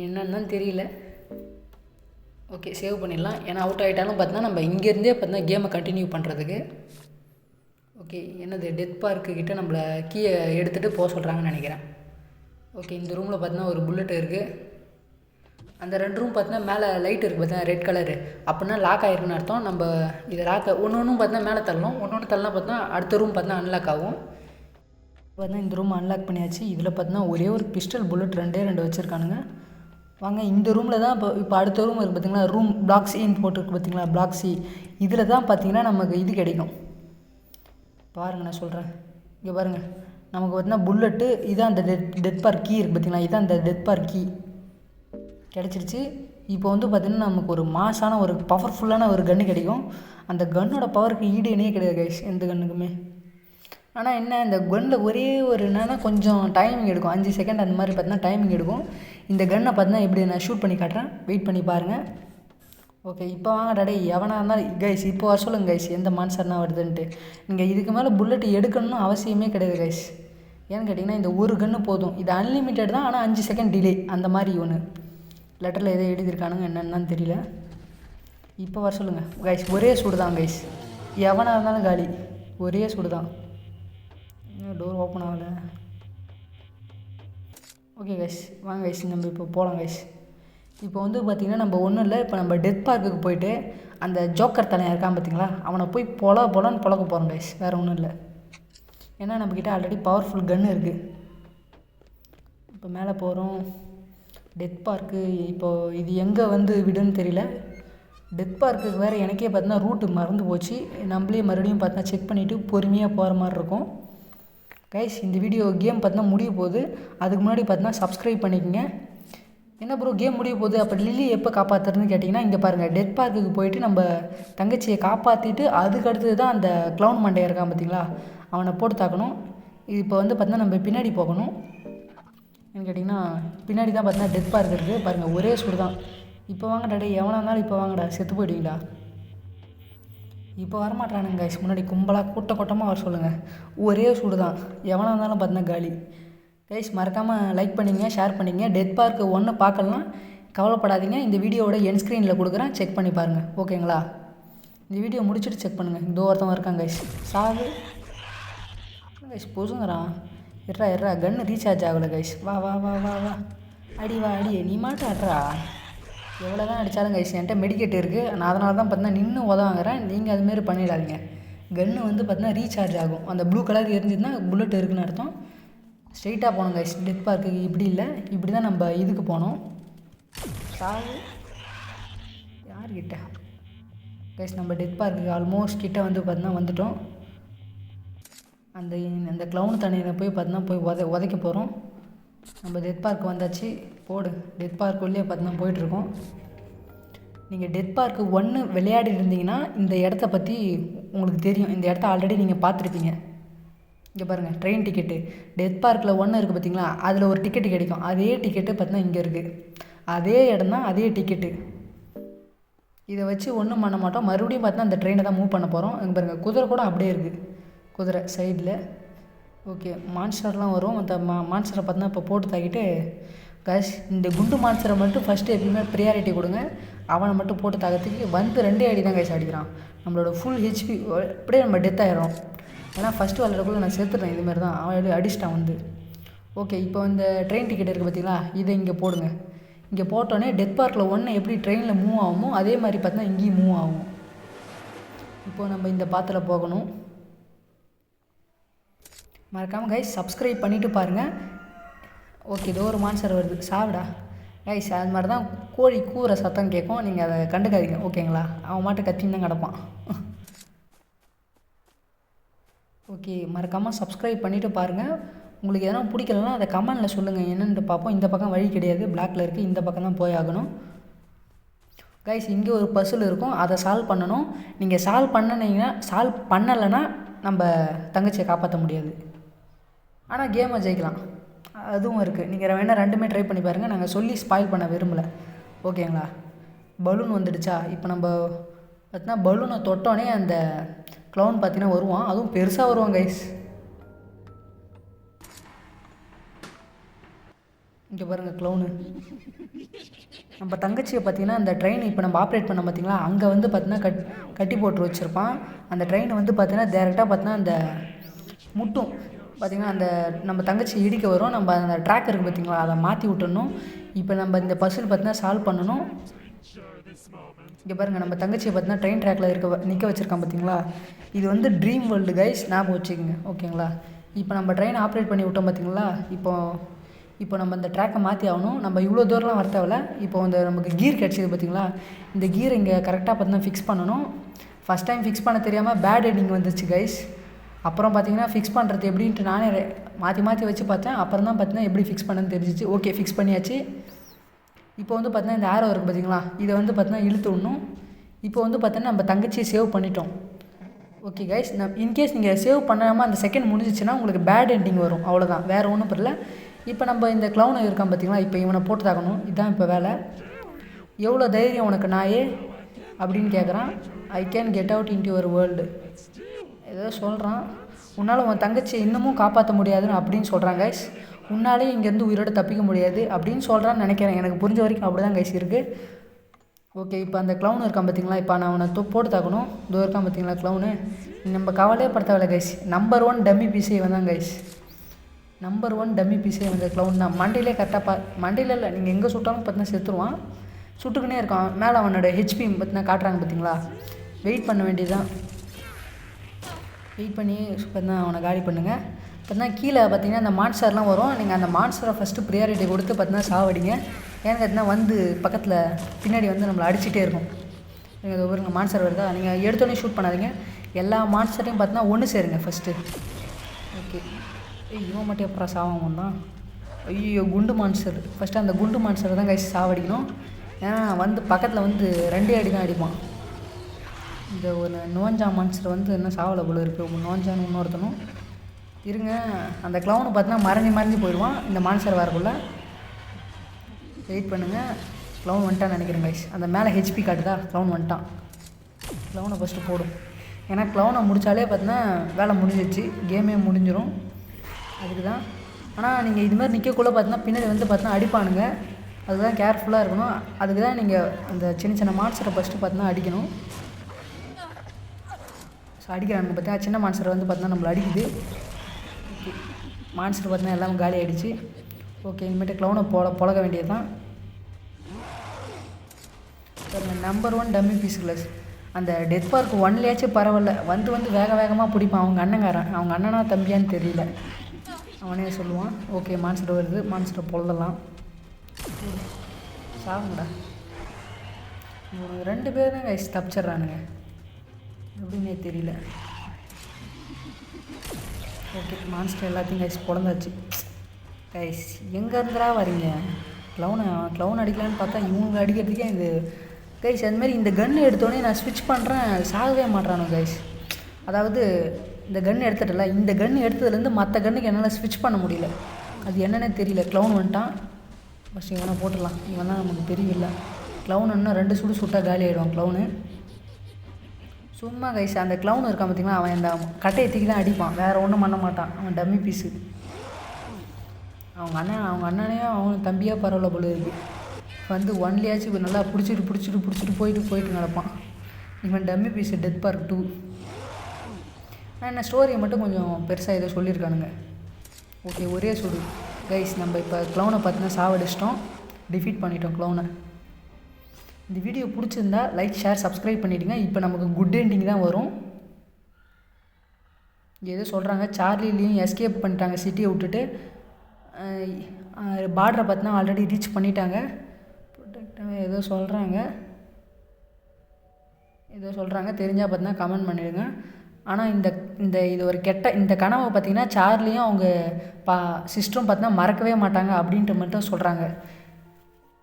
என்னன்னு தான் தெரியல. ஓகே, சேவ் பண்ணிடலாம். ஏன்னா அவுட் ஆகிட்டாலும் பார்த்தீங்கன்னா நம்ம இங்கேருந்தே பார்த்தீங்கன்னா கேமை கண்டினியூ பண்ணுறதுக்கு. ஓகே, என்னது டெத் பார்க்கு கிட்டே நம்மளை கீயை எடுத்துகிட்டு போக சொல்கிறாங்கன்னு நினைக்கிறேன். ஓகே, இந்த ரூமில் பார்த்தீங்கன்னா ஒரு புல்லட் இருக்குது. அந்த 2 ரூம் பார்த்தீங்கன்னா மேலே லைட் இருக்குது பார்த்தீங்கன்னா ரெட் கலரு, அப்படின்னா லாக் ஆகிருக்குன்னு அர்த்தம். நம்ம இதை லாக்கை ஒன்றும் பார்த்தீங்கன்னா மேலே தள்ளணும். ஒன்று தள்ளனா பார்த்தீங்கன்னா அடுத்த ரூம் பார்த்தீங்கன்னா அன்லாக் ஆகும். பார்த்தீங்கன்னா இந்த ரூம் அன்லாக் பண்ணியாச்சு. இதில் பார்த்தீங்கன்னா ஒரே ஒரு பிஸ்டல் புல்லட் 2 வச்சுருக்கானுங்க. வாங்க, இந்த ரூமில் தான் இப்போ அடுத்த ரூம் இருக்குது பார்த்திங்களா, ரூம் பிளாக் சின்னு போட்டுருக்கு பார்த்திங்களா, பிளாக் சி. இதில் தான் பார்த்திங்கன்னா நமக்கு இது கிடைக்கும். பாருங்கள், நான் சொல்கிறேன். இங்கே பாருங்கள், நமக்கு பார்த்தீங்கன்னா புல்லட்டு இதான் அந்த டெத் பார்க் கீ இருக்குது பார்த்திங்களா, இதான் அந்த டெத் பார்க் கீ கிடச்சிருச்சு. இப்போ வந்து பார்த்திங்கன்னா நமக்கு ஒரு மாசான ஒரு பவர்ஃபுல்லான ஒரு கன்று கிடைக்கும். அந்த கன்னோட பவருக்கு ஈடு இணையே கிடையாது கைஸ் எந்த கன்னுக்குமே. ஆனால் என்ன, இந்த கன்னில் ஒரே ஒரு என்னன்னா கொஞ்சம் டைமிங் எடுக்கும், 5 செகண்ட் அந்த மாதிரி பார்த்தீங்கன்னா டைமிங் எடுக்கும். இந்த கன்னை பார்த்தீங்கன்னா எப்படி நான் ஷூட் பண்ணி காட்டுறேன், வெயிட் பண்ணி பாருங்கள். ஓகே, இப்போ வாங்க டாடே, எவனாக இருந்தாலும் கைஸ் இப்போ வர சொல்லுங்கள் கைஸ் எந்த மான்சர்னா வருதுன்ட்டு. நீங்கள் இதுக்கு மேலே புல்லட் எடுக்கணும்னு அவசியமே கிடையாது கைஸ். ஏன்னு கேட்டிங்கன்னா இந்த ஒரு கன்று போதும். இது அன்லிமிட்டட் தான், ஆனால் 5 செகண்ட் டிலே அந்த மாதிரி ஒன்று லெட்டரில் எதோ எழுதியிருக்கானுங்க, என்னென்னு தெரியல. இப்போ வர சொல்லுங்கள் கைஸ். ஒரே சூடு தான் கைஸ், எவனாக இருந்தாலும் காலி, ஒரே சூடு தான். டோர் ஓப்பன் ஆகலை. ஓகே கைஸ், வாங்க கைஸ் நம்ம இப்போ போகலாம் கைஸ். இப்போ வந்து பார்த்திங்கன்னா நம்ம ஒன்றும் இல்லை, இப்போ நம்ம டெத் பார்க்குக்கு போயிட்டு அந்த ஜோக்கர் தலையாக இருக்கான் பார்த்திங்களா, அவனை போய் பொலன்னு பொழக்க போகிறோம் கைஸ். வேறு ஒன்றும் இல்லை, ஏன்னா நம்மக்கிட்ட ஆல்ரெடி பவர்ஃபுல் கன்று இருக்குது. இப்போ மேலே போகிறோம். டெத் பார்க்கு இப்போது இது எங்கே வந்து விடுன்னு தெரியல. டெத் பார்க்குக்கு வேறு எனக்கே பார்த்தீங்கன்னா ரூட்டு மறந்து போச்சு. நம்மளே மறுபடியும் பார்த்தா செக் பண்ணிவிட்டு பொறுமையாக போகிற மாதிரி இருக்கும் கைஸ். இந்த வீடியோ கேம் பார்த்தீங்கன்னா முடிய போகுது. அதுக்கு முன்னாடி பார்த்தீங்கன்னா சப்ஸ்கிரைப் பண்ணிக்கோங்க. என்ன ப்ரோ கேம் முடிய போகுது, அப்போ லில்லி எப்போ காப்பாற்றுறதுன்னு கேட்டிங்கன்னா, இங்கே பாருங்கள், டெத் பார்க்குக்கு போயிட்டு நம்ம தங்கச்சியை காப்பாற்றிட்டு அதுக்கு அடுத்தது தான் அந்த க்ளவுன் மண்டையாக இருக்கான் பார்த்திங்களா, அவனை போட்டு தாக்கணும். இப்போ வந்து பார்த்தீங்கன்னா நம்ம பின்னாடி போகணும். ஏன்னு கேட்டிங்கன்னா பின்னாடி தான் பார்த்தீங்கன்னா டெத் பார்க் இருக்குது பாருங்கள், ஒரே சூடு தான். இப்போ வாங்கடா டே, எவனா இருந்தாலும் இப்போ வாங்கடா, செத்து போயிடுவீங்களா? இப்போ வரமாட்டானுங்க கைஸ், முன்னாடி கும்பலாக கூட்டமாக வர சொல்லுங்கள். ஒரே சூடு தான், எவனாக இருந்தாலும் பார்த்தீங்கன்னா காலி. கைஸ் மறக்காமல் லைக் பண்ணிங்க, ஷேர் பண்ணிங்க. டெத் பார்க் 1 பார்க்கலாம், கவலைப்படாதீங்க. இந்த வீடியோவோட என் ஸ்க்ரீனில் கொடுக்குறேன், செக் பண்ணி பாருங்கள். ஓகேங்களா? இந்த வீடியோ முடிச்சுட்டு செக் பண்ணுங்கள். இதோ ஒருத்தவங்க இருக்காங்க கைஸ், சாவு கைஸ். பொசுங்கிறான், எட்ரா கன்று ரீசார்ஜ் ஆகலை கைஸ். வா வா வா வா வா அடி வா அடி, நீ மாட்ட அட்ரா. எவ்வளோ தான் அடித்தாலும் கைஸ் என்கிட்ட மெடிக்கெட் இருக்குது, நான் அதனால தான் பார்த்தீங்கன்னா நின்று உதவாங்கிறேன். நீங்கள் அதுமாரி பண்ணிடாதீங்க. கன்று வந்து பார்த்தீங்கன்னா ரீசார்ஜ் ஆகும். அந்த ப்ளூ கலர் எரிஞ்சுதுன்னா புல்லட் இருக்குன்னு அர்த்தம். ஸ்ட்ரெயிட்டாக போகணும் கைஸ் டெத் பார்க்குக்கு. இப்படி இல்லை, இப்படி தான் நம்ம இதுக்கு போனோம். சாவு யார்கிட்ட கைஸ், நம்ம டெத் பார்க்குக்கு ஆல்மோஸ்ட் கிட்டே வந்து பார்த்தீங்கன்னா வந்துட்டோம். அந்த க்ளவுன் தண்ணியில் போய் பார்த்தீங்கன்னா போய் உதைக்க போகிறோம். நம்ம டெத் பார்க் வந்தாச்சு, போடு. டெத் பார்க்குள்ளேயே பார்த்தீங்கன்னா போயிட்டுருக்கோம். நீங்கள் டெத் பார்க்கு 1 விளையாடி இருந்தீங்கன்னா இந்த இடத்த பற்றி உங்களுக்கு தெரியும். இந்த இடத்த ஆல்ரெடி நீங்கள் பார்த்துருப்பீங்க. இங்கே பாருங்கள், ட்ரெயின் டிக்கெட்டு. டெத் பார்க்கில் 1 இருக்குது பார்த்தீங்களா, அதில் ஒரு டிக்கெட்டு கிடைக்கும். அதே டிக்கெட்டு பார்த்தீங்கன்னா இங்கே இருக்குது. அதே இடம் தான், அதே டிக்கெட்டு. இதை வச்சு ஒன்றும் பண்ண மாட்டோம். மறுபடியும் பார்த்தீங்கன்னா அந்த ட்ரெயினை தான் மூவ் பண்ண போகிறோம். இங்கே பாருங்கள், குதிரை கூட அப்படியே இருக்குது, குதிரை சைடில். ஓகே, மான்ஸ்டர்லாம் வரும். அந்த மான்ஸ்டரை பார்த்தீங்கன்னா இப்போ போட்டு தாக்கிட்டு கைஸ், இந்த குண்டு மான்ஸ்டரை மட்டும் ஃபஸ்ட்டு எப்பயுமே ப்ரியாரிட்டி கொடுங்க. அவனை மட்டும் போட்டு தாக்கிறதுக்கு வந்து 2 அடி தான் கைஸ் அடிக்கிறான். நம்மளோட ஃபுல் ஹெச்பி அப்படியே நம்ம டெத் ஆகிடும். ஏன்னா ஃபஸ்ட்டு விளையாடக்குள்ளே நான் செத்துட்டேன். இதுமாரி தான் அவன் அடிச்சிட்டான் வந்து. ஓகே, இப்போ இந்த ட்ரெயின் டிக்கெட் இருக்குது பார்த்தீங்களா, இதை இங்கே போடுங்க. இங்கே போட்டோன்னே டெத் பார்க்கில் 1 எப்படி ட்ரெயினில் மூவ் ஆகுமோ அதே மாதிரி பார்த்தீங்கன்னா இங்கேயும் மூவ் ஆகும். இப்போது நம்ம இந்த பாத்தில் போகணும். மறக்காமல் கைஸ் சப்ஸ்கிரைப் பண்ணிவிட்டு பாருங்கள். ஓகே, இதோ ஒரு மான்ஸ்டர் வருது, சாவிடா கைஸ். அது மாதிரி தான் கோழி கூற சத்தம் கேட்கும், நீங்கள் அதை கண்டுக்காதீங்க. ஓகேங்களா? அவன் மாட்டு கத்தின்னு தான் கிடப்பான். ஓகே, மறக்காமல் சப்ஸ்கிரைப் பண்ணிவிட்டு பாருங்கள். உங்களுக்கு எதனா பிடிக்கலன்னா அதை கமெண்டில் சொல்லுங்கள், என்னென்னு பார்ப்போம். இந்த பக்கம் வழி கிடையாது, பிளாக்கில் இருக்குது, இந்த பக்கம் தான் போய் ஆகணும். கைஸ் இங்கே ஒரு பசில் இருக்கும், அதை சால்வ் பண்ணணும். நீங்கள் சால்வ் பண்ணலைன்னா நம்ம தங்கச்சியை காப்பாற்ற முடியாது. ஆனால் கேமை ஜெயிக்கலாம், அதுவும் இருக்குது. நீங்கள் வேணால் 2மே ட்ரை பண்ணி பாருங்கள். நாங்கள் சொல்லி ஸ்பாயில் பண்ண விரும்பலை. ஓகேங்களா? பலூன் வந்துடுச்சா? இப்போ நம்ம பார்த்தீங்கன்னா பலூனை தொட்டோன்னே அந்த க்ளவுன் பார்த்தீங்கன்னா வருவான். அதுவும் பெருசாக வருவான் கைஸ். இங்கே பாருங்கள் க்ளவுனு. நம்ம தங்கச்சியை பார்த்தீங்கன்னா அந்த ட்ரெயின் இப்போ நம்ம ஆப்ரேட் பண்ண பார்த்தீங்களா, அங்கே வந்து பார்த்தீங்கன்னா கட்டி போட்டு வச்சுருப்பான். அந்த ட்ரெயினை வந்து பார்த்தீங்கன்னா டேரெக்டாக பார்த்தீங்கன்னா அந்த முட்டும் பார்த்திங்கன்னா அந்த நம்ம தங்கச்சி இடிக்க வரும். நம்ம அந்த ட்ராக் இருக்குது பார்த்திங்களா, அதை மாற்றி விட்டுடணும். இப்போ நம்ம இந்த பசில் பார்த்தீங்கன்னா சால்வ் பண்ணணும். இங்கே பாருங்கள், நம்ம தங்கச்சியை பார்த்தீங்கன்னா ட்ரெயின் ட்ராக்கில் நிற்க வச்சுருக்கான் பார்த்தீங்களா. இது வந்து ட்ரீம் வேர்ல்டு கைஸ், ஞாபகம் வச்சுக்கோங்க. ஓகேங்களா? இப்போ நம்ம ட்ரெயின் ஆப்ரேட் பண்ணி விட்டோம் பார்த்தீங்களா. இப்போ நம்ம இந்த ட்ராக்கை மாற்றி ஆகணும். நம்ம இவ்வளோ தூரம்லாம் வர தேவையில்ல. இப்போ வந்து நமக்கு கீர் கிடச்சிது பார்த்தீங்களா, இந்த கீர் இங்கே கரெக்டாக பார்த்தீங்கன்னா ஃபிக்ஸ் பண்ணணும். ஃபஸ்ட் டைம் ஃபிக்ஸ் பண்ண தெரியாமல் பேட் எண்டிங் வந்துச்சு கைஸ். அப்புறம் பார்த்தீங்கன்னா ஃபிக்ஸ் பண்ணுறது எப்படின்ட்டு நானே மாற்றி வச்சு பார்த்தேன். அப்புறம் தான் பார்த்தீங்கன்னா எப்படி ஃபிக்ஸ் பண்ணணும்னு தெரிஞ்சிச்சு. ஓகே, ஃபிக்ஸ் பண்ணியாச்சு. இப்போ வந்து பார்த்தீங்கன்னா இந்த ஆரோ இருக்குது பார்த்தீங்களா, இதை வந்து பார்த்தீங்கன்னா இழுத்து விடணும். இப்போ வந்து பார்த்தீங்கன்னா நம்ம தங்கச்சியை சேவ் பண்ணிட்டோம். ஓகே கைஸ், இன்கேஸ் நீங்கள் சேவ் பண்ணாமல் அந்த செகண்ட் முடிஞ்சிச்சுன்னா உங்களுக்கு பேட் எண்டிங் வரும், அவ்வளோதான், வேறு ஒன்றும் புரியல. இப்போ நம்ம இந்த க்ளவுன் இருக்கான் பார்த்தீங்களா, இப்போ இவனை போட்டு தாக்கணும். இதுதான் இப்போ வேலை. எவ்வளோ தைரியம் உனக்கு நாயே அப்படின்னு கேட்குறான். I can get out into your world ஏதோ சொல்கிறான். உன்னால் உன் தங்கச்சி இன்னமும் காப்பாற்ற முடியாதுன்னு அப்படின்னு சொல்கிறான் கைஸ். உன்னாலே இங்கேருந்து உயிரோடு தப்பிக்க முடியாது அப்படின்னு சொல்கிறான்னு நினைக்கிறேன். எனக்கு புரிஞ்ச வரைக்கும் அப்படி தான் கைஸ் இருக்குது. ஓகே, இப்போ அந்த க்ளவுன் இருக்கான் பார்த்தீங்களா, இப்போ நான் அவனை போட்டு தாக்கணும். இதோ இருக்கான் பார்த்தீங்களா க்ளவுனு. நம்ம கவலையே படுத்தவில்லை கைஸ். நம்பர் 1 டம்மி பீஸே வந்தான் கைஸ். நம்பர் 1 டம்மி பீஸே வந்த க்ளவுன் தான். மண்டையிலே கரெக்டாக மண்டையில் இல்லை, நீங்கள் எங்கே சுட்டாலும் பார்த்தீங்கன்னா செத்துருவான். சுட்டுக்கினே இருக்கான். மேலே அவனோட ஹெச்பி பார்த்தீங்கன்னா காட்டுறாங்க பார்த்தீங்களா. வெயிட் பண்ண வேண்டியதுதான். வெயிட் பண்ணி பார்த்தீங்கன்னா அவனை காலி பண்ணுங்கள். பார்த்தீங்கன்னா கீழே பார்த்தீங்கன்னா அந்த மான்ஸ்டர்லாம் வரும். நீங்கள் அந்த மான்ஸ்டரை ஃபஸ்ட்டு ப்ரியாரிட்டி கொடுத்து பார்த்தீங்கன்னா சாவடிங்க. ஏன்னு கேட்டிங்கன்னா வந்து பக்கத்தில் பின்னாடி வந்து நம்மளை அடிச்சுட்டே இருக்கும். நீங்கள் அது ஒரு மான்ஸ்டர் வருதா, நீங்கள் எடுத்தோடனே ஷூட் பண்ணாதீங்க. எல்லா மான்ஸ்டரையும் பார்த்தீங்கன்னா ஒன்று சேருங்க ஃபஸ்ட்டு. ஓகே, இவன் மட்டும் எப்போ சாவாம தான். ஐயோ, குண்டு மான்ஸ்டர். ஃபஸ்ட்டு அந்த குண்டு மான்ஸ்டரை தான் கைஸ் சாவடிக்கணும். ஏன்னா வந்து பக்கத்தில் வந்து 2 அடி தான் அடிப்பான். இந்த ஒரு நோஞ்சா மான்ஸ்டர் வந்து இன்னும் சாவலை போல இருக்குது. நோஞ்சான்னு இன்னொருத்தனும். இருங்க, அந்த க்ளவுனு பார்த்தீங்கன்னா மறைஞ்சு போயிடுவான் இந்த மான்ஸ்டர் வரக்குள்ள. வெயிட் பண்ணுங்கள். க்ளவுன் வந்துட்டான்னு நினைக்கிறேன் கைஸ். அந்த மேலே ஹெச்பி காட்டுதா, க்ளவுன் வந்துட்டான். க்ளவுனை ஃபஸ்ட்டு போடும். ஏன்னா க்ளவுனை முடித்தாலே பார்த்தீங்கன்னா வேலை முடிஞ்சிடுச்சு, கேமே முடிஞ்சிடும். அதுக்கு தான். ஆனால் நீங்கள் இது மாதிரி நிற்கக்குள்ளே பார்த்தீங்கன்னா பின்னாடி வந்து பார்த்தீங்கன்னா அடிப்பானுங்க. அதுதான் கேர்ஃபுல்லாக இருக்கணும். அதுக்கு தான் நீங்கள் அந்த சின்ன மான்ஸ்டரை ஃபஸ்ட்டு பார்த்தீங்கன்னா அடிக்கணும். ஸோ அடிக்கிறானுங்க பார்த்தா சின்ன மான்ஸ்டர் வந்து பார்த்தீங்கன்னா நம்மளை அடிக்குது. ஓகே, மான்ஸ்டர் பார்த்தீங்கன்னா எல்லாமே காலி ஆகிடுச்சு. ஓகே, இனிமேட்டு க்ளவுனை பொழக்க வேண்டியது தான். இந்த நம்பர் 1 டம்மி பீஸ் கிளாஸ் அந்த டெத் பார்க் 1லேயாச்சும் பரவாயில்ல, வந்து வேகமாக பிடிப்பான். அவங்க அண்ணங்காரன், அவங்க அண்ணனா தம்பியான்னு தெரியல, அவனே சொல்லுவான். ஓகே, மான்ஸ்டர் வருது, மான்ஸ்டர் பொழுதலாம். சாகுங்கடா. இவங்க 2 பேர் தான் கைஸ் தப்பிச்சிட்றானுங்க, எப்படின்னே தெரியல. ஓகே, மான்ஸ்டர் எல்லாத்தையும் கைஸ் பொழந்தாச்சு. கைஸ் எங்கே இருந்துடா வரீங்க? க்ளவுன் அடிக்கலான்னு பார்த்தா இவங்க அடிக்கிறதுக்கே இது கைஸ். அதுமாரி இந்த கன்று எடுத்தோடனே நான் ஸ்விட்ச் பண்ணுறேன், சாகவே மாட்றானு கைஸ். அதாவது இந்த கன்று எடுத்துட்டல, இந்த கன்று எடுத்ததுலேருந்து மற்ற கன்னுக்கு என்னால் ஸ்விட்ச் பண்ண முடியல. அது என்னன்னே தெரியல. க்ளவுன் வந்துட்டான். ஃபஸ்ட் இவனை போட்டுடலாம், இவன் தான் நமக்கு தெரியல. க்ளவுன் இன்னும் 2 சுடு சுட்டால் காலி ஆகிடுவான் க்ளவுனு. சும்மா கைஸ் அந்த க்ளவுன் இருக்கான் பார்த்திங்களா, அவன் இந்த கட்டையை தூக்கி தான் அடிப்பான், வேறு ஒன்றும் பண்ண மாட்டான். அவன் டம்மி பீஸு. அவங்க அண்ணனையும் அவன் தம்பியாக பரவாயில்ல போல இருக்குது. வந்து 1லேயாச்சும் நல்லா பிடிச்சிட்டு போயிட்டு நடப்பான். இவன் டம்மி பீஸு டெத் பார்க் 2. ஆனால் என்ன ஸ்டோரியை மட்டும் கொஞ்சம் பெருசாக ஏதோ சொல்லியிருக்கானுங்க. ஓகே, ஒரே சுடு கைஸ். நம்ம இப்போ க்ளவுனை பார்த்தீங்கன்னா சாவடிச்சிட்டோம், டிஃபீட் பண்ணிட்டோம் க்ளவுனை. இந்த வீடியோ பிடிச்சிருந்தா லைக், ஷேர், சப்ஸ்கிரைப் பண்ணிவிடுங்க. இப்போ நமக்கு குட் எண்டிங் தான் வரும். ஏதோ சொல்கிறாங்க சார்லிலையும் எஸ்கேப் பண்ணிட்டாங்க சிட்டியை விட்டுட்டு. பார்டரை பார்த்தீங்கன்னா ஆல்ரெடி ரீச் பண்ணிட்டாங்க. ஏதோ சொல்கிறாங்க தெரிஞ்சால் பார்த்தீங்கன்னா கமெண்ட் பண்ணிடுங்க. ஆனால் இது ஒரு இந்த கனவை பார்த்திங்கன்னா சார்லியும் அவங்க சிஸ்டரும் பார்த்தீங்கன்னா மறக்கவே மாட்டாங்க அப்படின்ட்டு மட்டும் சொல்கிறாங்க.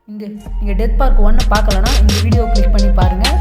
நீங்கள் டெத் பார்க் 1 பார்க்கலன்னா இந்த வீடியோ கிளிக் பண்ணி பாருங்கள்.